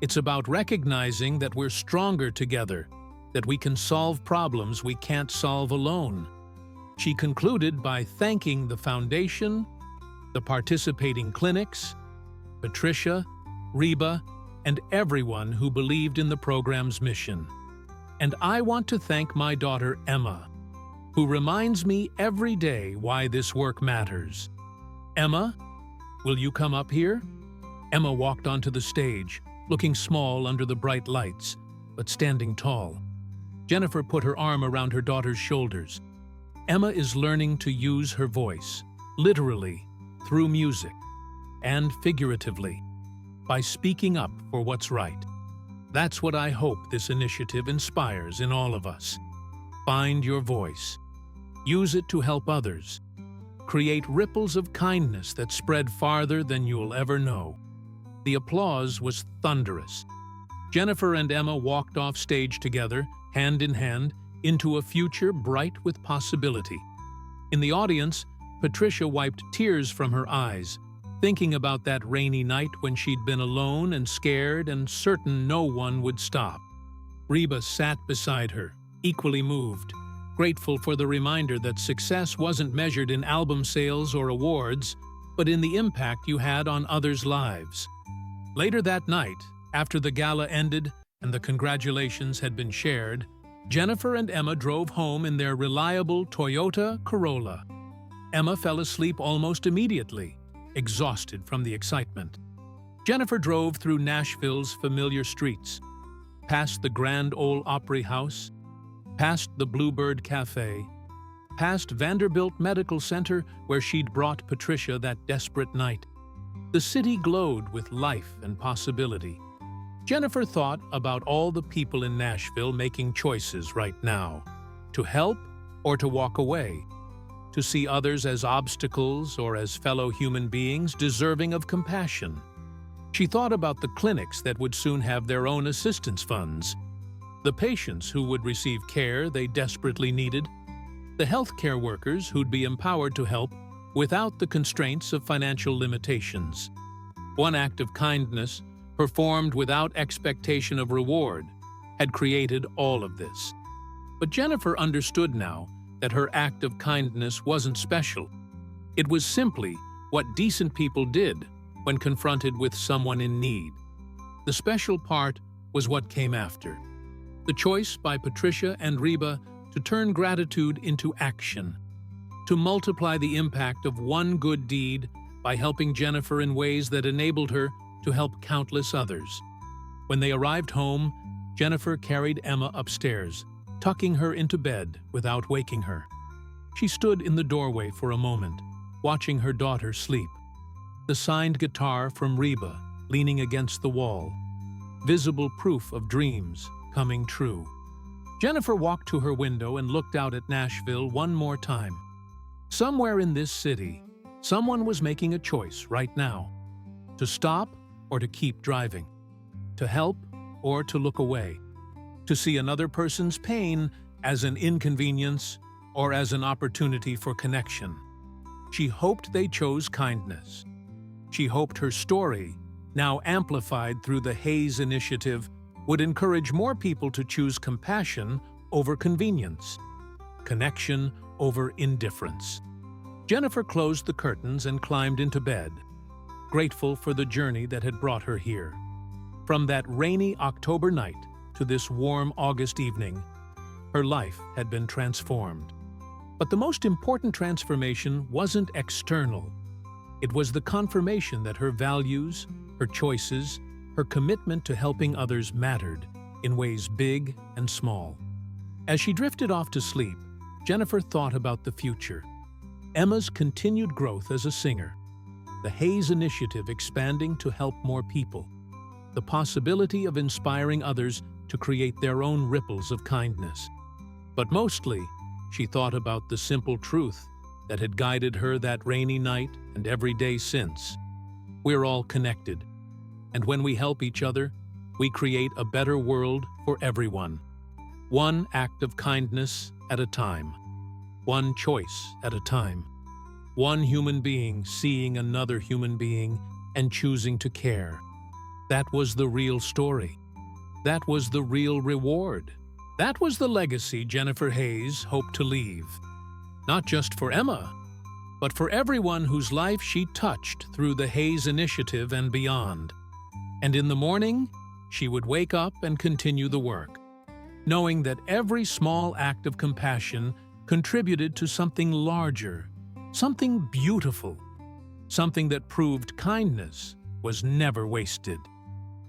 It's about recognizing that we're stronger together, that we can solve problems we can't solve alone." She concluded by thanking the foundation, the participating clinics, Patricia, Reba, and everyone who believed in the program's mission. "And I want to thank my daughter Emma, who reminds me every day why this work matters. Emma, will you come up here?" Emma walked onto the stage, looking small under the bright lights, but standing tall. Jennifer put her arm around her daughter's shoulders. Emma is learning to use her voice, literally, through music, and figuratively, by speaking up for what's right. That's what I hope this initiative inspires in all of us. Find your voice. Use it to help others. Create ripples of kindness that spread farther than you'll ever know. The applause was thunderous. Jennifer and Emma walked off stage together, hand in hand, into a future bright with possibility. In the audience, Patricia wiped tears from her eyes, thinking about that rainy night when she'd been alone and scared and certain no one would stop. Reba sat beside her, equally moved, grateful for the reminder that success wasn't measured in album sales or awards, but in the impact you had on others' lives. Later that night, after the gala ended and the congratulations had been shared, Jennifer and Emma drove home in their reliable Toyota Corolla. Emma fell asleep almost immediately, exhausted from the excitement. Jennifer drove through Nashville's familiar streets, past the Grand Ole Opry House, past the Bluebird Cafe, past Vanderbilt Medical Center where she'd brought Patricia that desperate night. The city glowed with life and possibility. Jennifer thought about all the people in Nashville making choices right now, to help or to walk away, to see others as obstacles or as fellow human beings deserving of compassion. She thought about the clinics that would soon have their own assistance funds, the patients who would receive care they desperately needed, the healthcare workers who'd be empowered to help without the constraints of financial limitations. One act of kindness, performed without expectation of reward, had created all of this. But Jennifer understood now that her act of kindness wasn't special. It was simply what decent people did when confronted with someone in need. The special part was what came after. The choice by Patricia and Reba to turn gratitude into action, to multiply the impact of one good deed by helping Jennifer in ways that enabled her to help countless others. When they arrived home, Jennifer carried Emma upstairs, tucking her into bed without waking her. She stood in the doorway for a moment, watching her daughter sleep. The signed guitar from Reba leaning against the wall, visible proof of dreams coming true. Jennifer walked to her window and looked out at Nashville one more time. Somewhere in this city, someone was making a choice right now, to stop or to keep driving, to help or to look away, to see another person's pain as an inconvenience or as an opportunity for connection. She hoped they chose kindness. She hoped her story, now amplified through the Hayes Initiative, would encourage more people to choose compassion over convenience, connection over indifference. Jennifer closed the curtains and climbed into bed, grateful for the journey that had brought her here. From that rainy October night to this warm August evening, her life had been transformed. But the most important transformation wasn't external. It was the confirmation that her values, her choices, her commitment to helping others mattered in ways big and small. As she drifted off to sleep, Jennifer thought about the future. Emma's continued growth as a singer, the Hayes Initiative expanding to help more people, the possibility of inspiring others to create their own ripples of kindness. But mostly, she thought about the simple truth that had guided her that rainy night and every day since. We're all connected, and when we help each other, we create a better world for everyone. One act of kindness at a time. One choice at a time. One human being seeing another human being and choosing to care. That was the real story. That was the real reward. That was the legacy Jennifer Hayes hoped to leave. Not just for Emma, but for everyone whose life she touched through the Hayes Initiative and beyond. And in the morning, she would wake up and continue the work, knowing that every small act of compassion contributed to something larger, something beautiful, something that proved kindness was never wasted.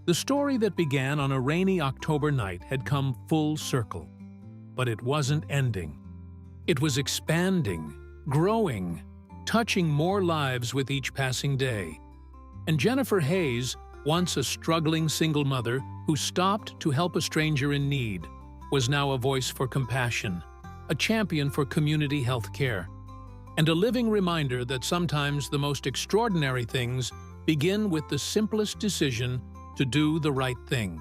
The story that began on a rainy October night had come full circle, but it wasn't ending. It was expanding, growing, touching more lives with each passing day. And Jennifer Hayes, once a struggling single mother who stopped to help a stranger in need, was now a voice for compassion, a champion for community health care, and a living reminder that sometimes the most extraordinary things begin with the simplest decision to do the right thing.